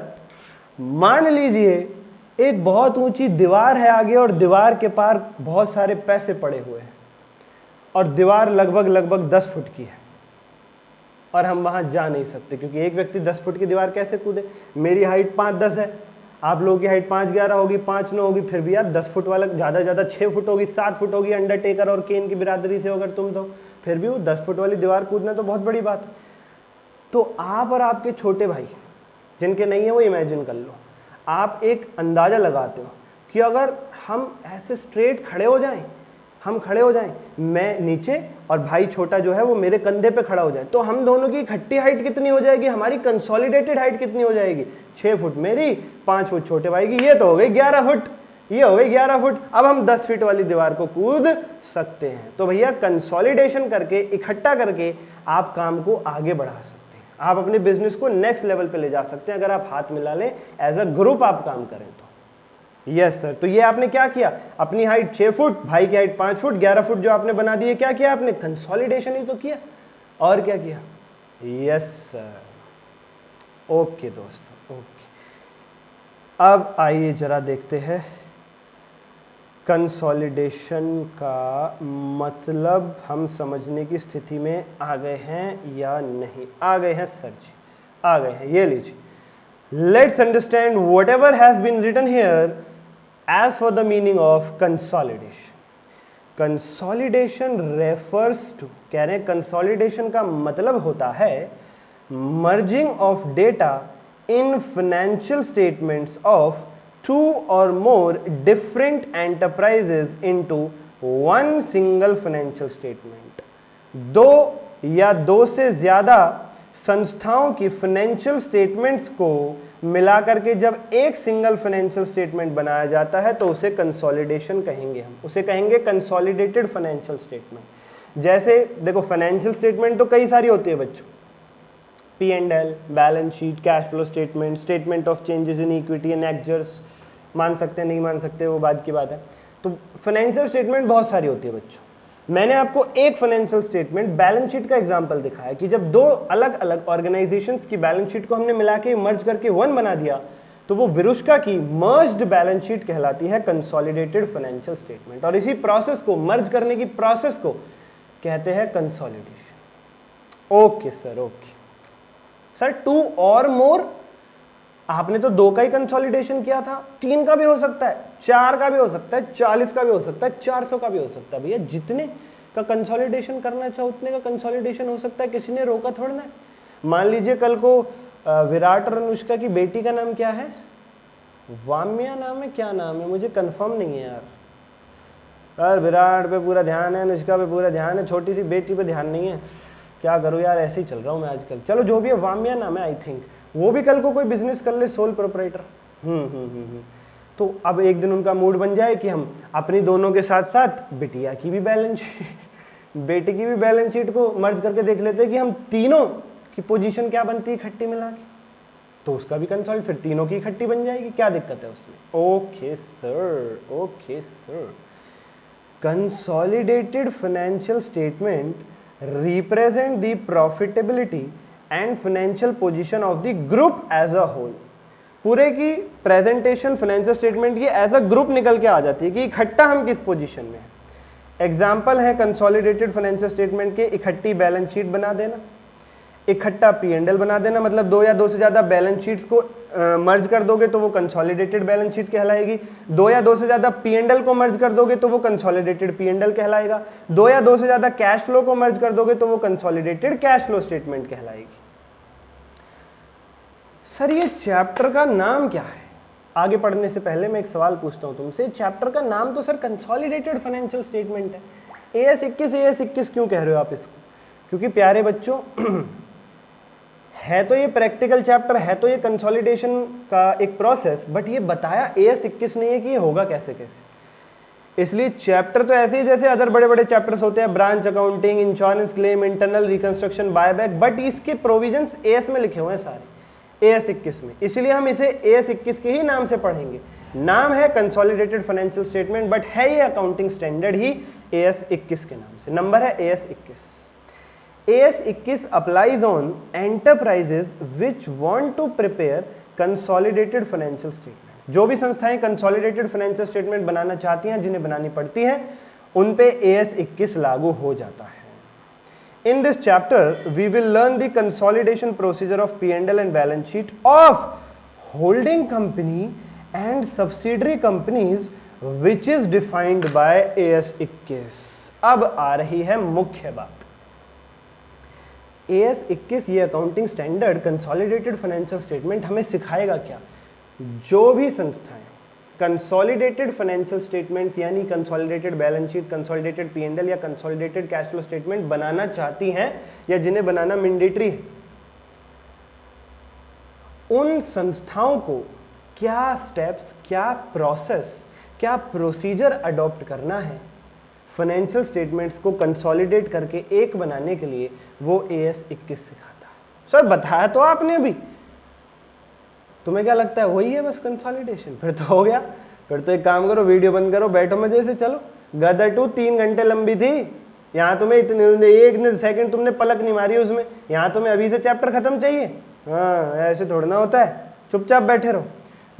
Speaker 2: मान लीजिए एक बहुत ऊंची दीवार है आगे, और दीवार के पार बहुत सारे पैसे पड़े हुए हैं, और दीवार लगभग 10 फुट की है, और हम वहां जा नहीं सकते क्योंकि एक व्यक्ति 10 फुट की दीवार कैसे कूदे। मेरी हाइट 5-10 है, आप लोगों की हाइट 5-11 होगी, 5-9 होगी, फिर भी यार 10 फुट वाला ज़्यादा 6 फुट होगी, 7 फुट होगी, अंडरटेकर और केन की बिरादरी से अगर तुम, तो फिर भी वो 10 फुट वाली दीवार कूदना तो बहुत बड़ी बात है। तो आप और आपके छोटे भाई जिनके नहीं है वो इमेजिन कर लो, आप एक अंदाज़ा लगाते हो कि अगर हम ऐसे स्ट्रेट खड़े हो जाएं, हम खड़े हो जाएं, मैं नीचे और भाई छोटा जो है वो मेरे कंधे पे खड़ा हो जाए, तो हम दोनों की इकट्ठी हाइट कितनी हो जाएगी, हमारी कंसोलिडेटेड हाइट कितनी हो जाएगी, 6 फुट मेरी, 5 फुट छोटे भाई की, ये तो हो गई 11 फुट, ये हो गई 11 फुट। अब हम 10 फीट वाली दीवार को कूद सकते हैं। तो भैया कंसोलिडेशन करके, इकट्ठा करके आप काम को आगे बढ़ा सकते हैं, आप अपने बिजनेस को नेक्स्ट लेवल पे ले जा सकते हैं अगर आप हाथ मिला लें, एज अ ग्रुप आप काम करें तो। यस सर, तो ये आपने क्या किया, अपनी हाइट 6 फुट, भाई की हाइट 5 फुट, 11 फुट जो आपने बना दी है, क्या किया आपने, कंसोलिडेशन ही तो किया, और क्या किया। यस सर, ओके दोस्तों, ओके। अब आइए जरा देखते हैं कंसोलिडेशन का मतलब हम समझने की स्थिति में आ गए हैं या नहीं। आ गए हैं सर जी, आ गए हैं। ये लीजिए, let's understand whatever has been written here as for the meaning of consolidation. Consolidation refers to, कह रहे हैं कंसोलिडेशन का मतलब होता है merging of data in financial statements of 2 or more different enterprises into one single financial statement. दो या दो से ज्यादा संस्थाओं की फाइनेंशियल स्टेटमेंट्स को मिलाकर के जब एक सिंगल फाइनेंशियल स्टेटमेंट बनाया जाता है तो उसे कंसोलिडेशन कहेंगे। हम उसे कहेंगे कंसोलिडेटेड फाइनेंशियल स्टेटमेंट। जैसे देखो, फाइनेंशियल स्टेटमेंट तो कई सारी होती है बच्चों, P&L, balance sheet, cash flow statement, statement of changes in equity and exchange, मान सकते हैं नहीं मान सकते वो बात की बात है। तो फाइनेंशियल स्टेटमेंट बहुत सारी होती है बच्चों। मैंने आपको एक फाइनेंशियल स्टेटमेंट बैलेंस शीट का एग्जांपल दिखाया कि जब दो अलग अलग ऑर्गेनाइजेशंस की बैलेंस शीट को हमने मिला के मर्ज करके वन बना दिया तो वो विरुष्का की मर्ज्ड बैलेंस शीट कहलाती है कंसोलिडेटेड फाइनेंशियल स्टेटमेंट। और इसी प्रोसेस को, मर्ज करने की प्रोसेस को कहते हैं consolidation. Okay sir, okay sir. 2 और मोर, आपने तो 2 का ही कंसोलिडेशन किया था, 3 का भी हो सकता है, 4 का भी हो सकता है, 40 का भी हो सकता है, 400 का भी हो सकता है। भैया जितने का कंसोलिडेशन करना चाहो उतने का कंसोलिडेशन हो सकता है, किसी ने रोका थोड़ा ना है। मान लीजिए कल को विराट और अनुष्का की बेटी का नाम क्या है, वाम्या नाम है, क्या नाम है मुझे कंफर्म नहीं है यार। विराट पे पूरा ध्यान है, अनुष्का पे पूरा ध्यान है, छोटी सी बेटी पे ध्यान नहीं है। क्या करूँ यार, ऐसे ही चल रहा हूँ मैं आजकल। चलो जो भी है, वाम्या नाम है आई थिंक। वो भी कल को कोई बिजनेस कर ले, सोल प्रोपराइटर। तो अब एक दिन उनका मूड बन जाए कि हम अपनी दोनों के साथ साथ बिटिया की भी बैलेंस शीट, बेटी की भी बैलेंस शीट को मर्ज करके देख लेते हैं कि हम तीनों की पोजीशन क्या बनती है इकट्ठी मिला के, तो उसका भी कंसोलिडेट, फिर तीनों की इकट्ठी बन जाएगी। क्या दिक्कत है उसमें। Okay sir, okay sir. Consolidated financial statement represent the profitability and financial position of the group as a whole. पूरे की प्रेजेंटेशन फाइनेंशियल स्टेटमेंट की एज अ ग्रुप निकल के आ जाती है कि इकट्ठा हम किस पोजीशन में हैं। एग्जाम्पल है कंसोलिडेटेड फाइनेंशियल स्टेटमेंट के इकट्ठी बैलेंस शीट बना देना, इकट्ठा P&L बना देना, मतलब दो या दो से ज़्यादा बैलेंस शीट्स को मर्ज कर दोगे तो वो कंसोलिडेटेड बैलेंस शीट कहलाएगी। दो या दो से ज़्यादा P&L को मर्ज कर दोगे तो वो कंसोलिडेटेड P&L कहलाएगा। दो या दो से ज़्यादा कैश फ्लो को मर्ज कर दोगे तो वो कंसोलिडेटेड कैश फ्लो स्टेटमेंट कहलाएगी। सर ये चैप्टर का नाम क्या है? आगे पढ़ने से पहले मैं एक सवाल पूछता हूँ तुमसे, चैप्टर का नाम तो सर कंसोलिडेटेड फाइनेंशियल स्टेटमेंट है, AS21 क्यों कह रहे हो आप इसको? क्योंकि प्यारे बच्चों है तो ये प्रैक्टिकल चैप्टर, है तो ये कंसोलिडेशन का एक प्रोसेस, बट ये बताया AS21 नहीं है कि ये होगा कैसे कैसे। इसलिए चैप्टर तो ऐसे ही जैसे अदर बड़े बड़े चैप्टर्स होते हैं, branch accounting, insurance claim, internal reconstruction, buyback, but इसके प्रोविजंस AS में लिखे हुए हैं सारे, AS21 में, इसलिए हम इसे AS21 के ही नाम से पढ़ेंगे। नाम है कंसोलिडेटेड फाइनेंशियल स्टेटमेंट, बट है ये अकाउंटिंग स्टैंडर्ड ही AS21 के नाम से। नंबर है AS21। AS21 applies on enterprises which want to prepare consolidated financial statement। जो भी संस्थाएं कंसोलिडेटेड फाइनेंशियल स्टेटमेंट बनाना चाहती हैं, जिन्हें बनानी पड़ती है, उन पे AS21 लागू हो जाता है। In this chapter, we will learn the consolidation procedure of P&L and balance sheet of holding company and subsidiary companies, which is defined by AS21। अब आ रही है मुख्य बात। AS21 ये accounting standard consolidated financial statement हमें सिखाएगा क्या? जो भी संस्थाएं कंसोलिडेटेड फाइनेंशियल स्टेटमेंट्स यानी consolidated balance sheet, consolidated P&L या कंसोलिडेटेड कैश फ्लो स्टेटमेंट बनाना चाहती हैं या जिन्हें बनाना मैंडेटरी है, उन संस्थाओं को क्या स्टेप्स, क्या प्रोसेस, क्या प्रोसीजर अडॉप्ट करना है फाइनेंशियल स्टेटमेंट्स को कंसोलिडेट करके एक बनाने के लिए, वो AS21 सिखाता है। सर बताया तो आपने भी, तुम्हें क्या लगता है वही है बस कंसोलिडेशन? फिर तो हो गया। फिर तो एक काम करो, वीडियो बंद करो, बैठो मजे से। चलो, गदर 2 3 घंटे लंबी थी, यहाँ तुम्हें इतने एक सेकंड तुमने पलक नहीं मारी उसमें, यहाँ तुम्हें अभी से चैप्टर खत्म चाहिए? हाँ, ऐसे थोड़ा ना होता है, चुपचाप बैठे रहो।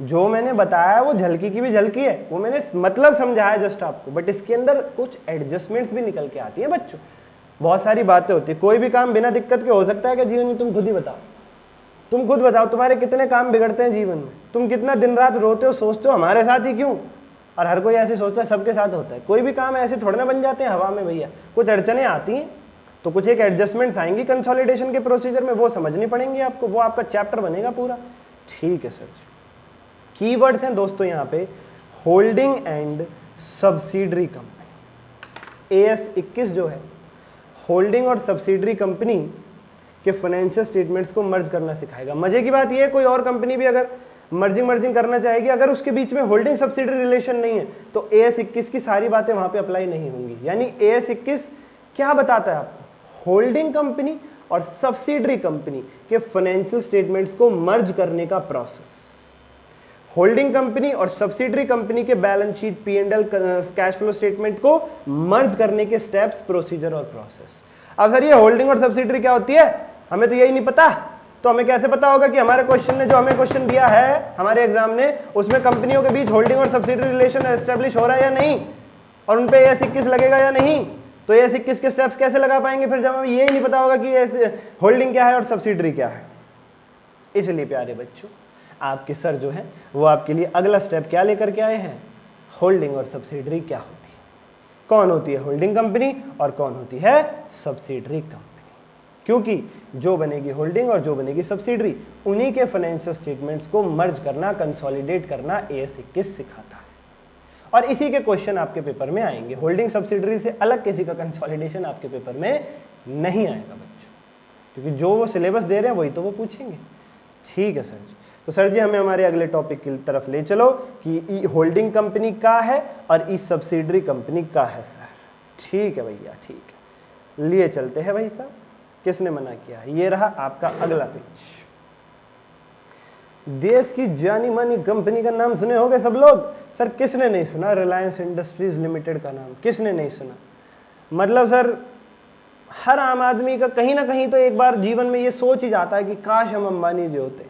Speaker 2: जो मैंने बताया वो झलकी की भी झलकी है, वो मैंने मतलब समझाया जस्ट आपको, बट इसके अंदर कुछ एडजस्टमेंट्स भी निकल के आती हैं बच्चों। बहुत सारी बातें होती है, कोई भी काम बिना दिक्कत के हो सकता है कि जीवन में? तुम खुद ही बताओ, तुम खुद बताओ, तुम्हारे कितने काम बिगड़ते हैं जीवन में? तुम कितना दिन रात रोते हो, सोचते हो हमारे साथ ही क्यों? और हर कोई ऐसे सोचता है सबके साथ होता है। कोई भी काम ऐसे थोड़ा ना बन जाते हैं हवा में भैया, कुछ अड़चने आती हैं, तो कुछ एक एडजस्टमेंट्स आएंगी कंसोलिडेशन के प्रोसीजर में, वो समझनी पड़ेंगी आपको, वो आपका चैप्टर बनेगा पूरा। ठीक है सर जी। कीवर्ड्स हैं दोस्तों यहाँ पे, holding and subsidiary company. AS21 जो है होल्डिंग और सब्सिडरी कंपनी के फाइनेंशियल स्टेटमेंट्स को मर्ज करना सिखाएगा। मजे की बात यह है, कोई और कंपनी भी अगर मर्जिंग करना चाहेगी, अगर उसके बीच में होल्डिंग सब्सिडरी रिलेशन नहीं है, तो AS21 की सारी बातें वहां पे अप्लाई नहीं होंगी। यानी AS21 क्या बताता है आपको? होल्डिंग कंपनी और सब्सिडरी कंपनी के फाइनेंशियल स्टेटमेंट्स को मर्ज करने का प्रोसेस, होल्डिंग कंपनी और सब्सिडरी कंपनी के balance sheet, P&L, cash flow statement को मर्ज करने के स्टेप्स, प्रोसीजर और प्रोसेस। अब सर ये होल्डिंग और सब्सिडरी क्या होती है? हमें तो यही नहीं पता, तो हमें कैसे पता होगा कि हमारे क्वेश्चन ने, जो हमें क्वेश्चन दिया है हमारे एग्जाम ने, उसमें कंपनियों के बीच होल्डिंग और सब्सिडरी रिलेशन एस्टेब्लिश हो रहा है या नहीं, और उन पे AS21 लगेगा या नहीं? तो AS21 के स्टेप्स कैसे लगा पाएंगे फिर, जब हमें यही नहीं पता होगा कि होल्डिंग क्या है और सब्सिडरी क्या है? इसलिए प्यारे बच्चों, आपके सर जो है वो आपके लिए अगला स्टेप क्या लेकर के आए हैं? होल्डिंग और सब्सिडरी क्या होती है, कौन होती है होल्डिंग कंपनी और कौन होती है सब्सिडरी कंपनी। क्योंकि जो बनेगी होल्डिंग और जो बनेगी सब्सिडरी, उन्हीं के फाइनेंशियल स्टेटमेंट्स को मर्ज करना, कंसोलिडेट करना AS21 सिखाता है। और इसी के क्वेश्चन आपके पेपर में आएंगे। होल्डिंग सब्सिडरी से अलग किसी का कंसोलिडेशन आपके पेपर में नहीं आएगा बच्चों, क्योंकि जो वो सिलेबस दे रहे हैं वही तो वो पूछेंगे। ठीक है सर जी। तो सर जी हमें हमारे अगले टॉपिक की तरफ ले चलो कि ई होल्डिंग कंपनी का है और ई सब्सिडरी कंपनी का है सर। ठीक है भैया, ठीक है, लिए चलते हैं भाई साहब। किसने मना किया? ये रहा आपका अगला पेज। देश की जानी मानी कंपनी का नाम सुने होंगे सब लोग। सर किसने नहीं सुना रिलायंस इंडस्ट्रीज लिमिटेड का नाम? किसने नहीं सुना? मतलब सर हर आम आदमी का कहीं ना कहीं तो एक बार जीवन में ये सोच ही जाता है कि काश हम अंबानी जी होते,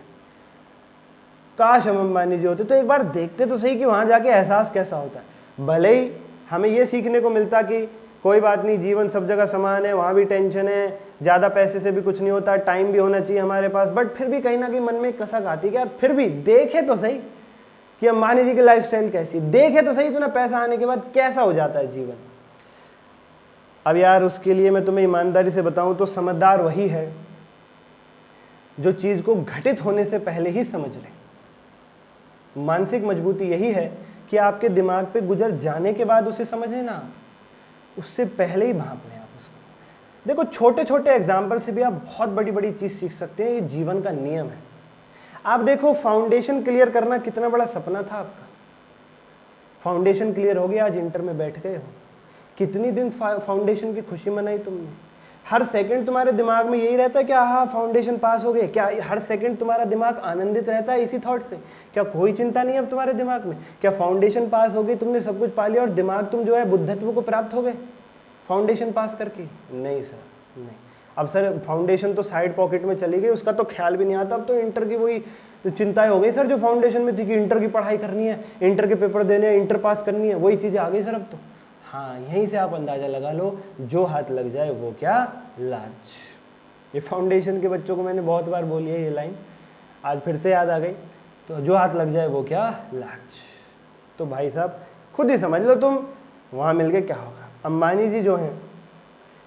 Speaker 2: काश हम अंबानी जी होते। तो एक बार देखते तो सही कि वहां जाके एहसास कैसा होता है। भले ही हमें ये सीखने को मिलता कि कोई बात नहीं, जीवन सब जगह समान है, वहाँ भी टेंशन है, ज़्यादा पैसे से भी कुछ नहीं होता, टाइम भी होना चाहिए हमारे पास, बट फिर भी कहीं ना कहीं मन में एक कसक आती है कि यार फिर भी देखे तो सही कि अंबानी जी की लाइफस्टाइल कैसी, देखे तो सही इतना पैसा आने के बाद कैसा हो जाता है जीवन। अब यार उसके लिए मैं तुम्हें ईमानदारी से बताऊं तो समझदार वही है जो चीज़ को घटित होने से पहले ही समझ ले। मानसिक मजबूती यही है कि आपके दिमाग पे गुजर जाने के बाद उसे समझे ना, उससे पहले ही भांप लें आप उसको। देखो छोटे छोटे एग्जाम्पल से भी आप बहुत बड़ी बड़ी चीज़ सीख सकते हैं, ये जीवन का नियम है। आप देखो फाउंडेशन क्लियर करना कितना बड़ा सपना था आपका, फाउंडेशन क्लियर हो गया, आज इंटर में बैठ गए हो। कितनी दिन फाउंडेशन की खुशी मनाई तुमने, हर सेकंड तुम्हारे दिमाग में यही रहता है कि हाँ फाउंडेशन पास हो गए, क्या हर सेकंड तुम्हारा दिमाग आनंदित रहता है इसी थॉट से, क्या कोई चिंता नहीं है अब तुम्हारे दिमाग में, क्या फाउंडेशन पास हो गई, तुमने सब कुछ पा लिया और दिमाग तुम जो है बुद्धत्व को प्राप्त हो गए फाउंडेशन पास करके? नहीं सर, नहीं। अब सर फाउंडेशन तो साइड पॉकेट में चली गई, उसका तो ख्याल भी नहीं आता, अब तो इंटर की वही चिंताएं हो गई सर जो फाउंडेशन में थी कि इंटर की पढ़ाई करनी है, इंटर के पेपर देने हैं, इंटर पास करनी है, वही चीज़ें आ गई सर अब तो। हाँ, यहीं से आप अंदाजा लगा लो, जो हाथ लग जाए वो क्या लाज। ये फाउंडेशन के बच्चों को मैंने बहुत बार बोली है ये लाइन, आज फिर से याद आ गई। तो जो हाथ लग जाए वो क्या लाज। तो भाई साहब खुद ही समझ लो तुम, वहाँ मिल के क्या होगा। अंबानी जी जो हैं,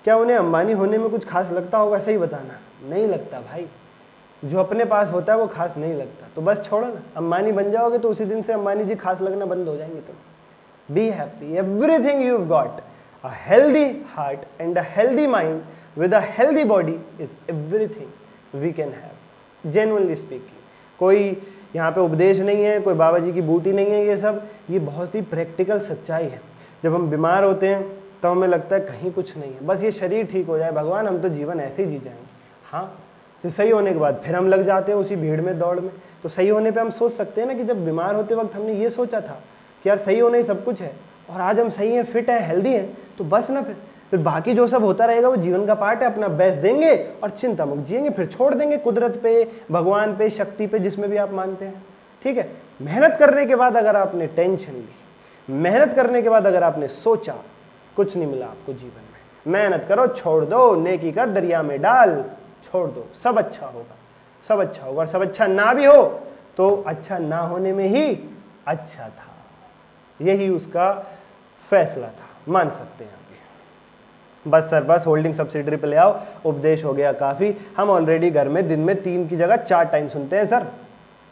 Speaker 2: क्या उन्हें अंबानी होने में कुछ खास लगता होगा? सही बताना, नहीं लगता भाई। जो अपने पास होता है वो खास नहीं लगता, तो बस छोड़ो ना, अंबानी बन जाओगे तो उसी दिन से अंबानी जी खास लगना बंद हो जाएंगे। तुम be happy, everything you've got, a healthy heart and a healthy mind with a healthy body is everything we can have, genuinely speaking। कोई यहाँ पे उपदेश नहीं है, कोई बाबा जी की बूटी नहीं है, ये सब ये बहुत ही प्रैक्टिकल सच्चाई है। जब हम बीमार होते हैं तो हमें लगता है कहीं कुछ नहीं है, बस ये शरीर ठीक हो जाए, भगवान हम तो जीवन ऐसे ही जी जाएंगे। हाँ, तो सही होने के बाद फिर हम लग जाते हैं उसी भीड़ में, दौड़ में। तो सही होने पे हम सोच सकते हैं ना कि जब बीमार होते वक्त हमने ये सोचा था कि यार सही होना ही सब कुछ है, और आज हम सही हैं, फिट हैं, हेल्दी हैं, तो बस ना फिर बाकी जो सब होता रहेगा वो जीवन का पार्ट है। अपना बेस्ट देंगे और चिंता मुक्त जिएंगे, फिर छोड़ देंगे कुदरत पे, भगवान पे, शक्ति पे, जिसमें भी आप मानते हैं। ठीक है, मेहनत करने के बाद अगर आपने टेंशन ली, मेहनत करने के बाद अगर आपने सोचा, कुछ नहीं मिला आपको जीवन में, मेहनत करो, छोड़ दो, नेकी कर दरिया में डाल, छोड़ दो, सब अच्छा होगा, सब अच्छा होगा। और सब अच्छा ना भी हो तो अच्छा ना होने में ही अच्छा था, यही उसका फैसला था, मान सकते हैं अभी। बस सर बस होल्डिंग सब्सिडरी पे ले आओ, उपदेश हो गया काफ़ी। हम ऑलरेडी घर में दिन में 3 की जगह 4 टाइम सुनते हैं सर।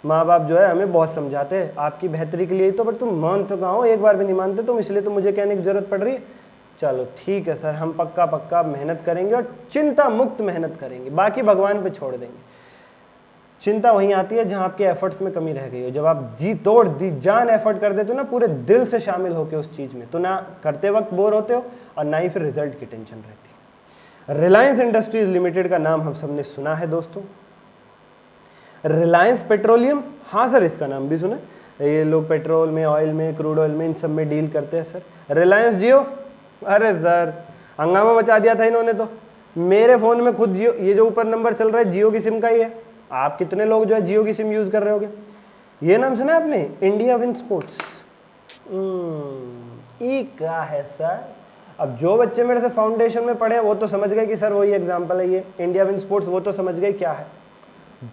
Speaker 2: माँ बाप जो है हमें बहुत समझाते हैं आपकी बेहतरी के लिए ही तो, पर तुम मान तो कहाँ हो, एक बार भी नहीं मानते तुम, इसलिए तो मुझे कहने की जरूरत पड़ रही है। चलो ठीक है सर, हम पक्का मेहनत करेंगे और चिंता मुक्त मेहनत करेंगे, बाकी भगवान पे छोड़ देंगे। चिंता वहीं आती है जहां आपके एफर्ट्स में कमी रह गई हो। जब आप जी तोड़ दी जान एफर्ट कर देते हो ना, पूरे दिल से शामिल होकर उस चीज़ में, तो ना करते वक्त बोर होते हो और ना ही फिर रिजल्ट की टेंशन रहती है। रिलायंस इंडस्ट्रीज लिमिटेड का नाम हम सबने सुना है दोस्तों। रिलायंस पेट्रोलियम, हाँ सर इसका नाम भी सुना, ये लोग पेट्रोल में, ऑयल में, क्रूड ऑयल में, इन सब में डील करते हैं सर। रिलायंस जियो, अरे सर हंगामा मचा दिया था इन्होंने तो। मेरे फ़ोन में खुद जियो, ये जो ऊपर नंबर चल रहा है जियो की सिम का ही है। आप कितने लोग जो है जियो की सिम यूज़ कर रहे होगे? ये नाम सुना है आपने, इंडिया विन स्पोर्ट्स? ये क्या है सर? अब जो बच्चे मेरे से फाउंडेशन में पढ़े वो तो समझ गए कि सर वही एग्जाम्पल है ये इंडिया विन स्पोर्ट्स, वो तो समझ गए क्या है।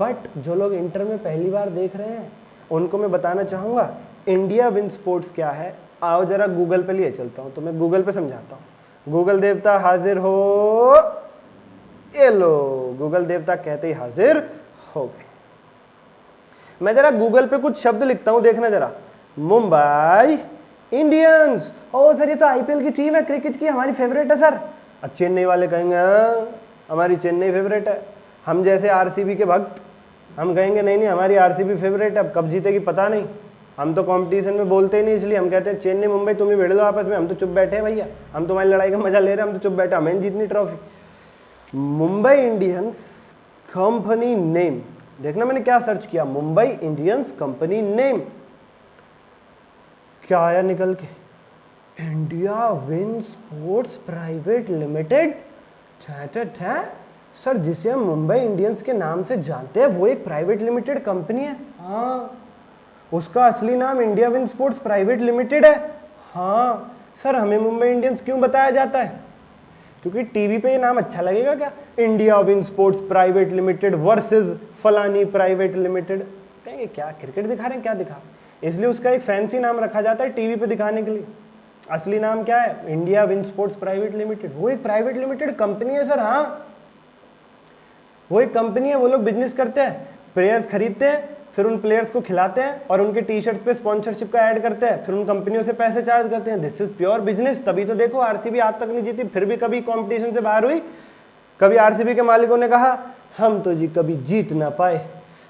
Speaker 2: बट जो लोग इंटर में पहली बार देख रहे हैं उनको मैं बताना चाहूँगा इंडिया विन स्पोर्ट्स क्या है। आओ जरा गूगल पे लिए चलता हूँ, तो मैं गूगल पे समझाता हूँ। गूगल देवता हाजिर हो, ये लो गूगल देवता कहते ही हाजिर हो गए। मैं जरा गूगल पे कुछ शब्द लिखता हूँ, देखना जरा। मुंबई इंडियंस, ओ सर ये तो आईपीएल की टीम है क्रिकेट की, हमारी फेवरेट है सर। अब चेन्नई वाले कहेंगे हमारी चेन्नई फेवरेट है। हम जैसे आरसीबी के भक्त हम कहेंगे नहीं हमारी आरसीबी फेवरेट है, अब कब जीतेगी पता नहीं। हम तो कंपटीशन में बोलते ही नहीं, इसलिए हम कहते हैं चेन्नई मुंबई तुम ही भिड़ लो आपस में, हम तो चुप बैठे हैं भैया, हम तुम्हारी लड़ाई का मजा ले रहे हैं, हम तो चुप बैठे, हमें जीतनी trophy. Mumbai Indians company name, देखना मैंने क्या सर्च किया, मुंबई इंडियंस कंपनी नेम, क्या आया निकल के, India win sports private limited. Sir जिसे हम मुंबई इंडियंस के नाम से जानते हैं वो एक प्राइवेट लिमिटेड कंपनी है। हाँ, उसका असली नाम India win sports private limited है। हाँ, सर हमें मुंबई इंडियंस क्यों बताया जाता है? क्योंकि टीवी पे ये नाम अच्छा लगेगा क्या, India win sports private limited versus फलानी प्राइवेट लिमिटेड, कहेंगे क्या क्रिकेट दिखा रहे हैं, क्या दिखा, इसलिए उसका एक फैंसी नाम रखा जाता है टीवी पे दिखाने के लिए। असली नाम क्या है? India win sports private limited. वो एक प्राइवेट लिमिटेड कंपनी है सर, हाँ वो एक कंपनी है, वो लोग बिजनेस करते हैं, प्लेयर्स खरीदते हैं, फिर उन प्लेयर्स को खिलाते हैं और उनके टी शर्ट्स पे स्पॉन्सरशिप का ऐड करते हैं, फिर उन कंपनियों से पैसे चार्ज करते हैं। This is pure business. तभी तो देखो आरसीबी आज तक नहीं जीती, फिर भी कभी कंपटीशन से बाहर हुई। कभी आरसीबी के मालिकों ने कहा हम तो जी कभी जीत ना पाए,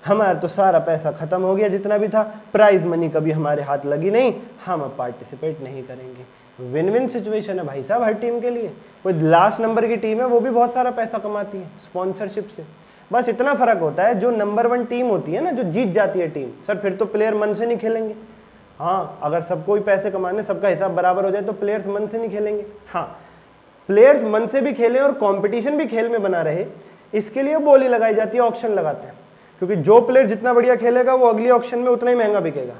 Speaker 2: हमारा तो सारा पैसा खत्म हो गया जितना भी था, प्राइज मनी कभी हमारे हाथ लगी नहीं, हम अब पार्टिसिपेट नहीं करेंगे। विन विन सिचुएशन है भाई साहब हर टीम के लिए। कोई लास्ट नंबर की टीम है वो भी बहुत सारा पैसा कमाती है स्पॉन्सरशिप से। बस इतना फर्क होता है, जो नंबर 1 टीम होती है ना, जो जीत जाती है टीम, सर फिर तो प्लेयर मन से नहीं खेलेंगे। हाँ अगर सबको ही पैसे कमाने, सबका हिसाब बराबर हो जाए तो प्लेयर्स मन से नहीं खेलेंगे। हाँ प्लेयर्स मन से भी खेलें और कंपटीशन भी खेल में बना रहे, इसके लिए बोली लगाई जाती है, ऑक्शन लगाते हैं, क्योंकि जो प्लेयर जितना बढ़िया खेलेगा वो अगली ऑक्शन में उतना ही महंगा बिकेगा।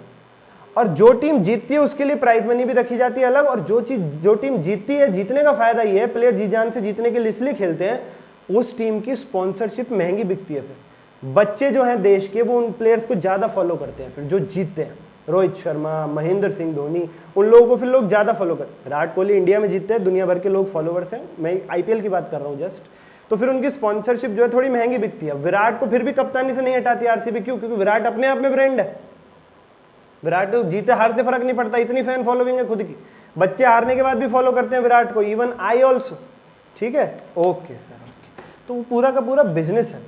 Speaker 2: और जो टीम जीतती है उसके लिए प्राइज मनी भी रखी जाती है अलग। और जो टीम जीतती है, जीतने का फायदा ये है, प्लेयर जी जान से जीतने के लिए इसलिए खेलते हैं, उस टीम की स्पॉन्सरशिप महंगी बिकती है। फिर बच्चे जो हैं देश के वो उन प्लेयर्स को ज्यादा फॉलो करते हैं, फिर जो जीतते हैं, रोहित शर्मा, महेंद्र सिंह धोनी, उन लोगों को फिर लोग ज्यादा फॉलो करते हैं। विराट कोहली इंडिया में जीतते हैं, दुनिया भर के लोग फॉलोवर्स हैं, मैं आईपीएल की बात कर रहा हूँ जस्ट, तो फिर उनकी स्पॉन्सरशिप जो है थोड़ी महंगी बिकती है। विराट को फिर भी कप्तानी से नहीं हटाती आरसीबी, क्यों? क्योंकि विराट अपने आप में ब्रांड है। विराट को जीते हार से फर्क नहीं पड़ता, इतनी फैन फॉलोइंग है खुद की, बच्चे हारने के बाद भी फॉलो करते हैं विराट को, इवन आई ऑल्सो। ठीक है, ओके सर, तो वो पूरा का पूरा बिजनेस है,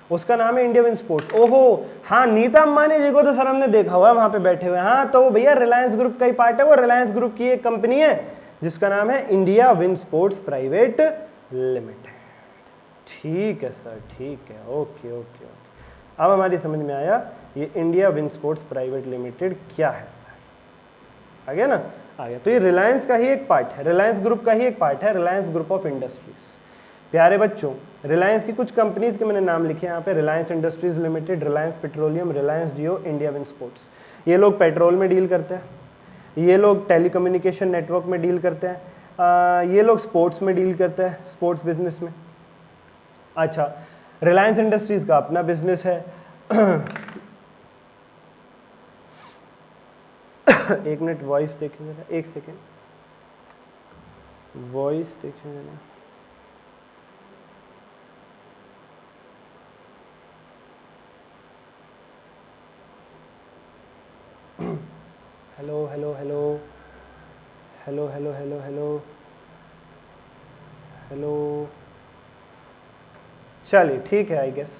Speaker 2: उसका नाम है इंडिया विन स्पोर्ट्स। ओहो हाँ, नीता अंबानी जी को तो सर हमने देखा हुआ है वहां पे बैठे हुए। हाँ तो भैया रिलायंस ग्रुप का ही पार्ट है, वो रिलायंस ग्रुप की एक कंपनी है जिसका नाम है India win sports private limited. ठीक है सर, ठीक है, ओके ओके ओके, अब हमारी समझ में आया ये India win sports private limited क्या है सर। आ गया ना, आ गया। तो ये रिलायंस का ही एक पार्ट है, रिलायंस ग्रुप का ही एक पार्ट है, रिलायंस ग्रुप ऑफ इंडस्ट्रीज। प्यारे बच्चों, रिलायंस की कुछ कंपनीज के मैंने नाम लिखे यहाँ पे, Reliance industries limited, Reliance petroleum, Reliance Jio, India win sports. ये लोग पेट्रोल में डील करते हैं, ये लोग टेलीकम्युनिकेशन नेटवर्क में डील करते हैं, ये लोग स्पोर्ट्स में डील करते हैं, स्पोर्ट्स बिजनेस में। अच्छा, रिलायंस इंडस्ट्रीज का अपना बिजनेस है। एक मिनट, वॉइस देखेंगे, एक सेकेंड, वॉइस देखेंगे ना। Hello hello hello hello hello hello hello hello, चलिए ठीक है, आई गेस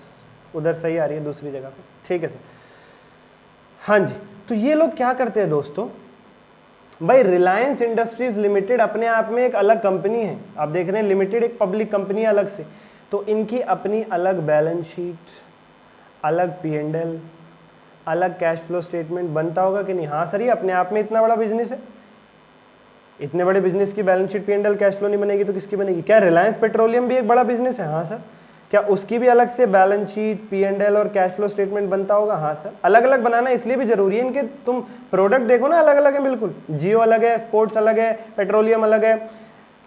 Speaker 2: उधर सही आ रही है, दूसरी जगह पे। ठीक है सर, हाँ जी। तो ये लोग क्या करते हैं दोस्तों, भाई रिलायंस इंडस्ट्रीज लिमिटेड अपने आप में एक अलग कंपनी है। आप देख रहे हैं लिमिटेड एक पब्लिक कंपनी है अलग से, तो इनकी अपनी अलग बैलेंस शीट, अलग P&L, अलग कैश फ्लो स्टेटमेंट बनता होगा कि नहीं? हाँ सर, ये अपने आप में इतना बड़ा बिजनेस है, इतने बड़े बिजनेस की balance sheet, P&L, cash flow नहीं बनेगी तो किसकी बनेगी? क्या रिलायंस पेट्रोलियम भी एक बड़ा बिजनेस है? हाँ सर। क्या उसकी भी अलग से बैलेंस शीट, P&L और कैश फ्लो स्टेटमेंट बनता होगा? हाँ सर। अलग अलग बनाना इसलिए भी जरूरी है, इनके तुम प्रोडक्ट देखो ना, अलग अलग है बिल्कुल। जियो अलग है, स्पोर्ट्स अलग है, पेट्रोलियम अलग है।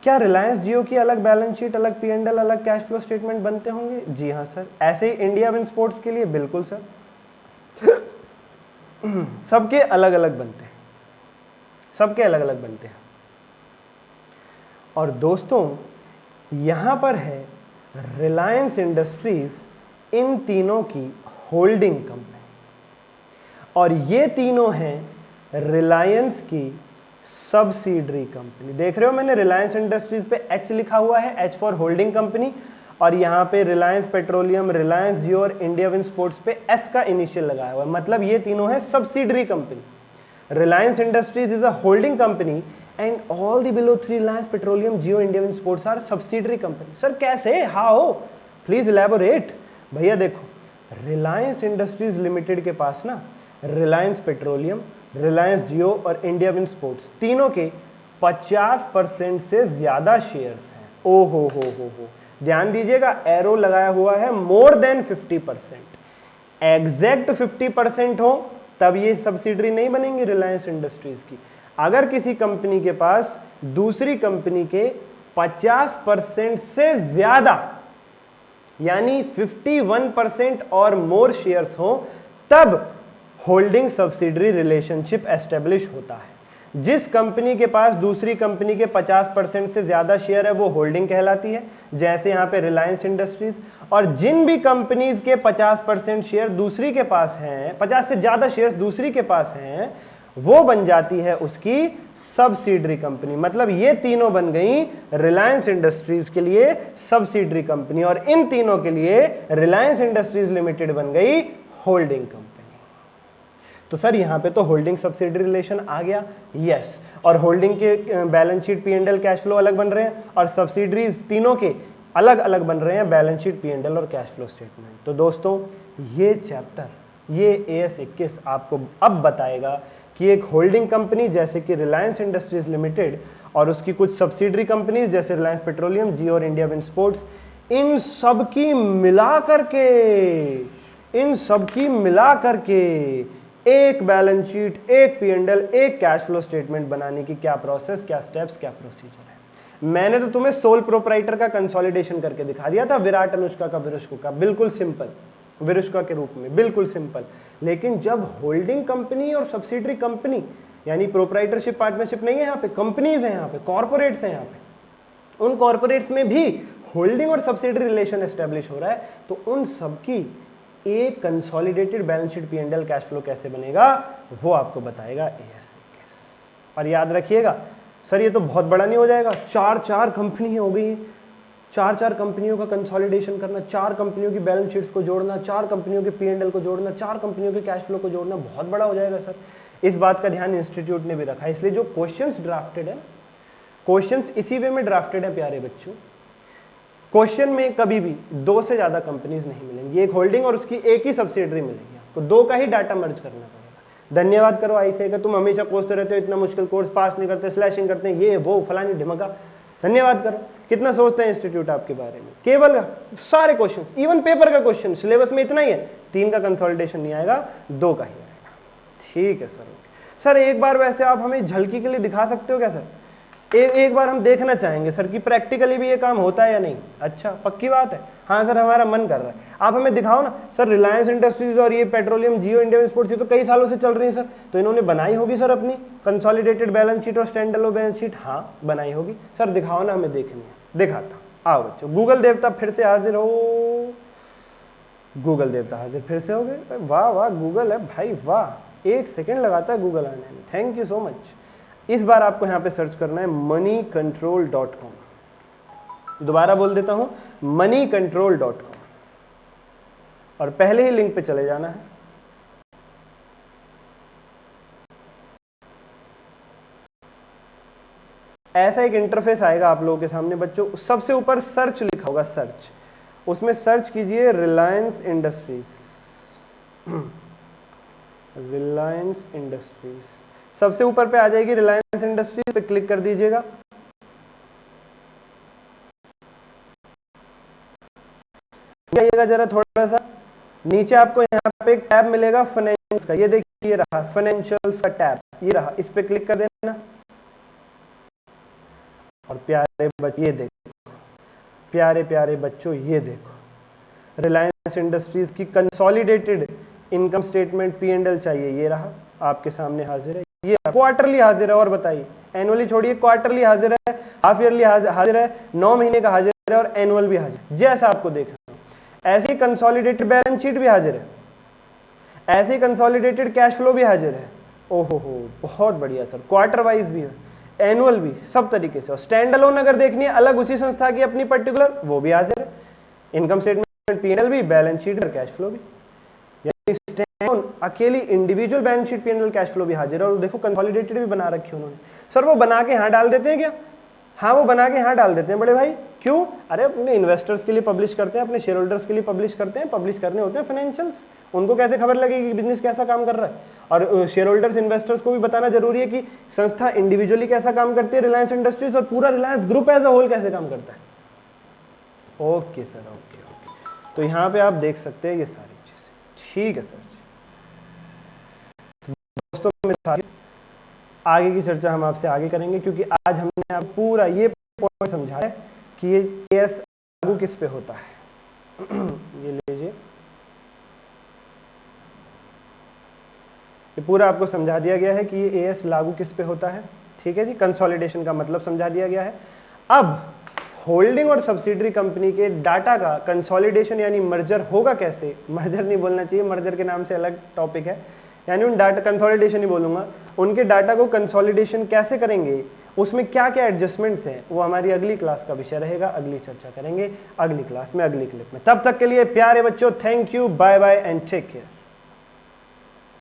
Speaker 2: क्या रिलायंस जियो की अलग बैलेंस शीट, अलग P&L, अलग कैश फ्लो स्टेटमेंट बनते होंगे? जी हाँ सर। ऐसे ही इंडिया विन स्पोर्ट्स के लिए बिल्कुल सर, सबके अलग अलग बनते हैं, सबके अलग अलग बनते हैं। और दोस्तों यहां पर है रिलायंस इंडस्ट्रीज, इन तीनों की होल्डिंग कंपनी, और ये तीनों हैं रिलायंस की सब्सिडरी कंपनी। देख रहे हो मैंने रिलायंस इंडस्ट्रीज पे H लिखा हुआ है, H फॉर होल्डिंग कंपनी, और यहाँ पे रिलायंस पेट्रोलियम, रिलायंस जियो और इंडिया विन स्पोर्ट्स पे S का इनिशियल लगाया हुआ है, मतलब ये तीनों है subsidiary company. Reliance industries is a holding company and all the below three Reliance Petroleum, Jio, India Wind Sports are subsidiary company. Sir कैसे, how? Please elaborate. भैया देखो, रिलायंस इंडस्ट्रीज लिमिटेड के पास ना रिलायंस पेट्रोलियम, रिलायंस जियो और इंडिया विन स्पोर्ट्स तीनों के 50% से ज्यादा शेयर्स हैं। ओ हो, ध्यान दीजिएगा, एरो लगाया हुआ है मोर देन 50%। एग्जैक्ट 50% हो तब ये सब्सिडरी नहीं बनेंगी रिलायंस इंडस्ट्रीज की, अगर किसी कंपनी के पास दूसरी कंपनी के 50% से ज्यादा यानी 51% और मोर शेयर्स हो, तब होल्डिंग सब्सिडरी रिलेशनशिप एस्टेब्लिश होता है। जिस कंपनी के पास दूसरी कंपनी के 50% से ज्यादा शेयर है वो होल्डिंग कहलाती है, जैसे यहां पे रिलायंस इंडस्ट्रीज। और जिन भी कंपनीज के 50% शेयर दूसरी के पास हैं, 50 से ज्यादा शेयर दूसरी के पास हैं, वो बन जाती है उसकी सब्सिडरी कंपनी। मतलब ये तीनों बन गई रिलायंस इंडस्ट्रीज के लिए सब्सिडरी कंपनी, और इन तीनों के लिए रिलायंस इंडस्ट्रीज लिमिटेड बन गई होल्डिंग कंपनी। तो सर यहां पे तो होल्डिंग सब्सिडरी रिलेशन आ गया, यस। और होल्डिंग के balance sheet P and L cash flow अलग बन रहे हैं, और सब्सिडरीज तीनों के अलग अलग बन रहे हैं balance sheet P and L और कैश फ्लो स्टेटमेंट। तो दोस्तों ये चैप्टर, ये AS 21 आपको अब बताएगा कि एक होल्डिंग कंपनी जैसे कि रिलायंस इंडस्ट्रीज लिमिटेड और उसकी कुछ सब्सिडरी कंपनीज जैसे रिलायंस पेट्रोलियम, जियो और इंडिया विंड स्पोर्ट्स, इन सबकी मिला करके एक बैलेंस शीट, एक पी एंड एल, एक कैश फ्लो स्टेटमेंट बनाने की क्या प्रोसेस, क्या स्टेप्स, क्या प्रोसीजर है। मैंने तो तुम्हें सोल प्रोपराइटर का कंसोलिडेशन करके दिखा दिया था, विराट अनुष्का का विरुष्का का, बिल्कुल सिंपल, विरुष्का के रूप में, बिल्कुल सिंपल। लेकिन जब होल्डिंग कंपनी और सब्सिडरी कंपनी, यानी प्रोपराइटरशिप पार्टनरशिप नहीं है, यहाँ पे कंपनीज है, यहाँ पे कॉर्पोरेट्स हैं, यहाँ पे उन कॉर्पोरेट्स में भी होल्डिंग और सब्सिडरी रिलेशन एस्टेब्लिश हो रहा है, तो उन सबकी एक consolidated balance sheet P and L cash flow कैसे बनेगा वो आपको बताएगा AS 21। और याद रखिएगा सर ये तो बहुत बड़ा नहीं हो जाएगा, चार कंपनी हो गई, चार कंपनियों का कंसोलिडेशन करना, 4 कंपनियों की बैलेंस शीट्स को जोड़ना, 4 कंपनियों के पी एंड एल को जोड़ना, 4 कंपनियों के कैश फ्लो को जोड़ना, बहुत बड़ा हो जाएगा सर। इस बात का ध्यान इंस्टीट्यूट ने भी रखा है, इसलिए जो क्वेश्चंस ड्राफ्टेड है, क्वेश्चंस इसी वे में ड्राफ्टेड है प्यारे बच्चों। क्वेश्चन में कभी भी 2 से ज्यादा कंपनीज नहीं मिलेंगी, एक होल्डिंग और उसकी एक ही सब्सिडरी मिलेगी, आपको 2 का ही डाटा मर्ज करना पड़ेगा। धन्यवाद करो ICAI का, तुम हमेशा कोसते रहते हो इतना मुश्किल कोर्स पास नहीं करते, स्लैशिंग करते हैं, ये वो फलानी ढिमका। धन्यवाद करो, कितना सोचते हैं इंस्टीट्यूट आपके बारे में। केवल सारे क्वेश्चन, इवन पेपर का क्वेश्चन सिलेबस में इतना ही है, 3 का कंसोलिडेशन नहीं आएगा, 2 का ही आएगा। ठीक है सर, ओके सर। एक बार वैसे आप हमें झलकी के लिए दिखा सकते हो क्या सर? एक बार हम देखना चाहेंगे सर कि प्रैक्टिकली भी ये काम होता है या नहीं। अच्छा, पक्की बात है? हाँ सर, हमारा मन कर रहा है, आप हमें दिखाओ ना सर। रिलायंस इंडस्ट्रीज और ये पेट्रोलियम, जियो, इंडिया स्पोर्ट्स, ये तो कई सालों से चल रही है सर, तो इन्होंने बनाई होगी सर अपनी कंसोलिडेटेड बैलेंस शीट और स्टैंड अलोन बैलेंस शीट। हाँ बनाई होगी सर, दिखाओ ना, हमें देखनी है। दिखाता हूँ, आओ बच्चों। गूगल देवता फिर से हाजिर हो, गूगल देवता हाजिर फिर से हो गए। वाह वाह, गूगल है भाई, वाह, 1 सेकेंड लगाता है गूगल आने में, थैंक यू सो मच। इस बार आपको यहां पे सर्च करना है moneycontrol.com। दोबारा बोल देता हूं, moneycontrol.com, और पहले ही लिंक पे चले जाना है। ऐसा एक इंटरफेस आएगा आप लोगों के सामने बच्चों। सबसे ऊपर सर्च लिखा होगा, सर्च, उसमें सर्च कीजिए रिलायंस इंडस्ट्रीज, रिलायंस इंडस्ट्रीज सबसे ऊपर पे आ जाएगी, रिलायंस इंडस्ट्रीज पे क्लिक कर दीजिएगा। जाइएगा जरा थोड़ा सा नीचे, आपको यहाँ पे एक टैब मिलेगा फाइनेंस का, ये देखिए रहा फाइनेंशियल्स का टैब, ये रहा, इस पे क्लिक कर देना। और प्यारे बच्चे ये देखो, प्यारे प्यारे बच्चों ये देखो, रिलायंस इंडस्ट्रीज की consolidated income statement P and L चाहिए, ये रहा आपके सामने हाजिर है। ये क्वार्टरली हाजिर है, और बताइए एनुअली छोड़िए, क्वार्टरली हाजिर है, हाफ ईयरली हाजिर है, 9 महीने का हाजिर है, और एनुअल भी हाजिर, जैसा आपको देखना। ऐसे ही कंसोलिडेटेड बैलेंस शीट भी हाजिर है, ऐसे ही कंसोलिडेटेड कैश फ्लो भी हाजिर है। ओहो हो, बहुत बढ़िया सर, क्वार्टर वाइज भी है, एनुअल भी, सब तरीके से। और स्टैंड अलोन अगर देखनी है अलग उसी संस्था की अपनी पर्टिकुलर, वो भी हाजिर है, income statement P and L भी, बैलेंस शीट और कैश फ्लो भी, अकेली individual balance sheet P and L cash flow भी हाजिर है। और देखो कंसोलिडेटेड भी बना रखी है उन्होंने। सर वो बना के यहाँ डाल देते हैं क्या? हाँ वो बना के यहाँ डाल देते हैं बड़े भाई। क्यों? अरे अपने इन्वेस्टर्स के लिए पब्लिश करते हैं, अपने शेयर होल्डर्स के लिए पब्लिश करते हैं, पब्लिश करने होते हैं फाइनेंशियल्स। उनको कैसे खबर लगेगी कि बिजनेस कैसा काम कर रहा है? और शेयर होल्डर्स, इन्वेस्टर्स को भी बताना जरूरी है कि संस्था इंडिविजुअली कैसा काम करती है, रिलायंस इंडस्ट्रीज, और पूरा Reliance group as a whole कैसे काम करता है। Okay sir, okay okay. तो यहाँ पे आप देख सकते हैं ये सारी चीजें। ठीक है सर। दोस्तों मेरे साथियों, आगे की चर्चा हम आपसे आगे करेंगे, क्योंकि आज हमने आप पूरा ये पॉइंट समझा है कि ये एएस लागू किस पे होता है। ये लीजिए, ये पूरा आपको समझा दिया गया है कि ये एएस लागू किस पे होता है। ठीक है जी, कंसोलिडेशन का मतलब समझा दिया गया है। अब होल्डिंग और सब्सिडरी कंपनी के डाटा का कंसोलिडेशन यानी मर्जर होगा कैसे, मर्जर नहीं बोलना चाहिए, मर्जर के नाम से अलग टॉपिक है, यानी उन डाटा कंसोलिडेशन ही बोलूंगा, उनके डाटा को कंसोलिडेशन कैसे करेंगे, उसमें क्या क्या एडजस्टमेंट्स हैं, वो हमारी अगली क्लास का विषय रहेगा, अगली चर्चा करेंगे अगली क्लास में, अगली क्लिप में। तब तक के लिए प्यारे बच्चों, thank you, bye bye and take care.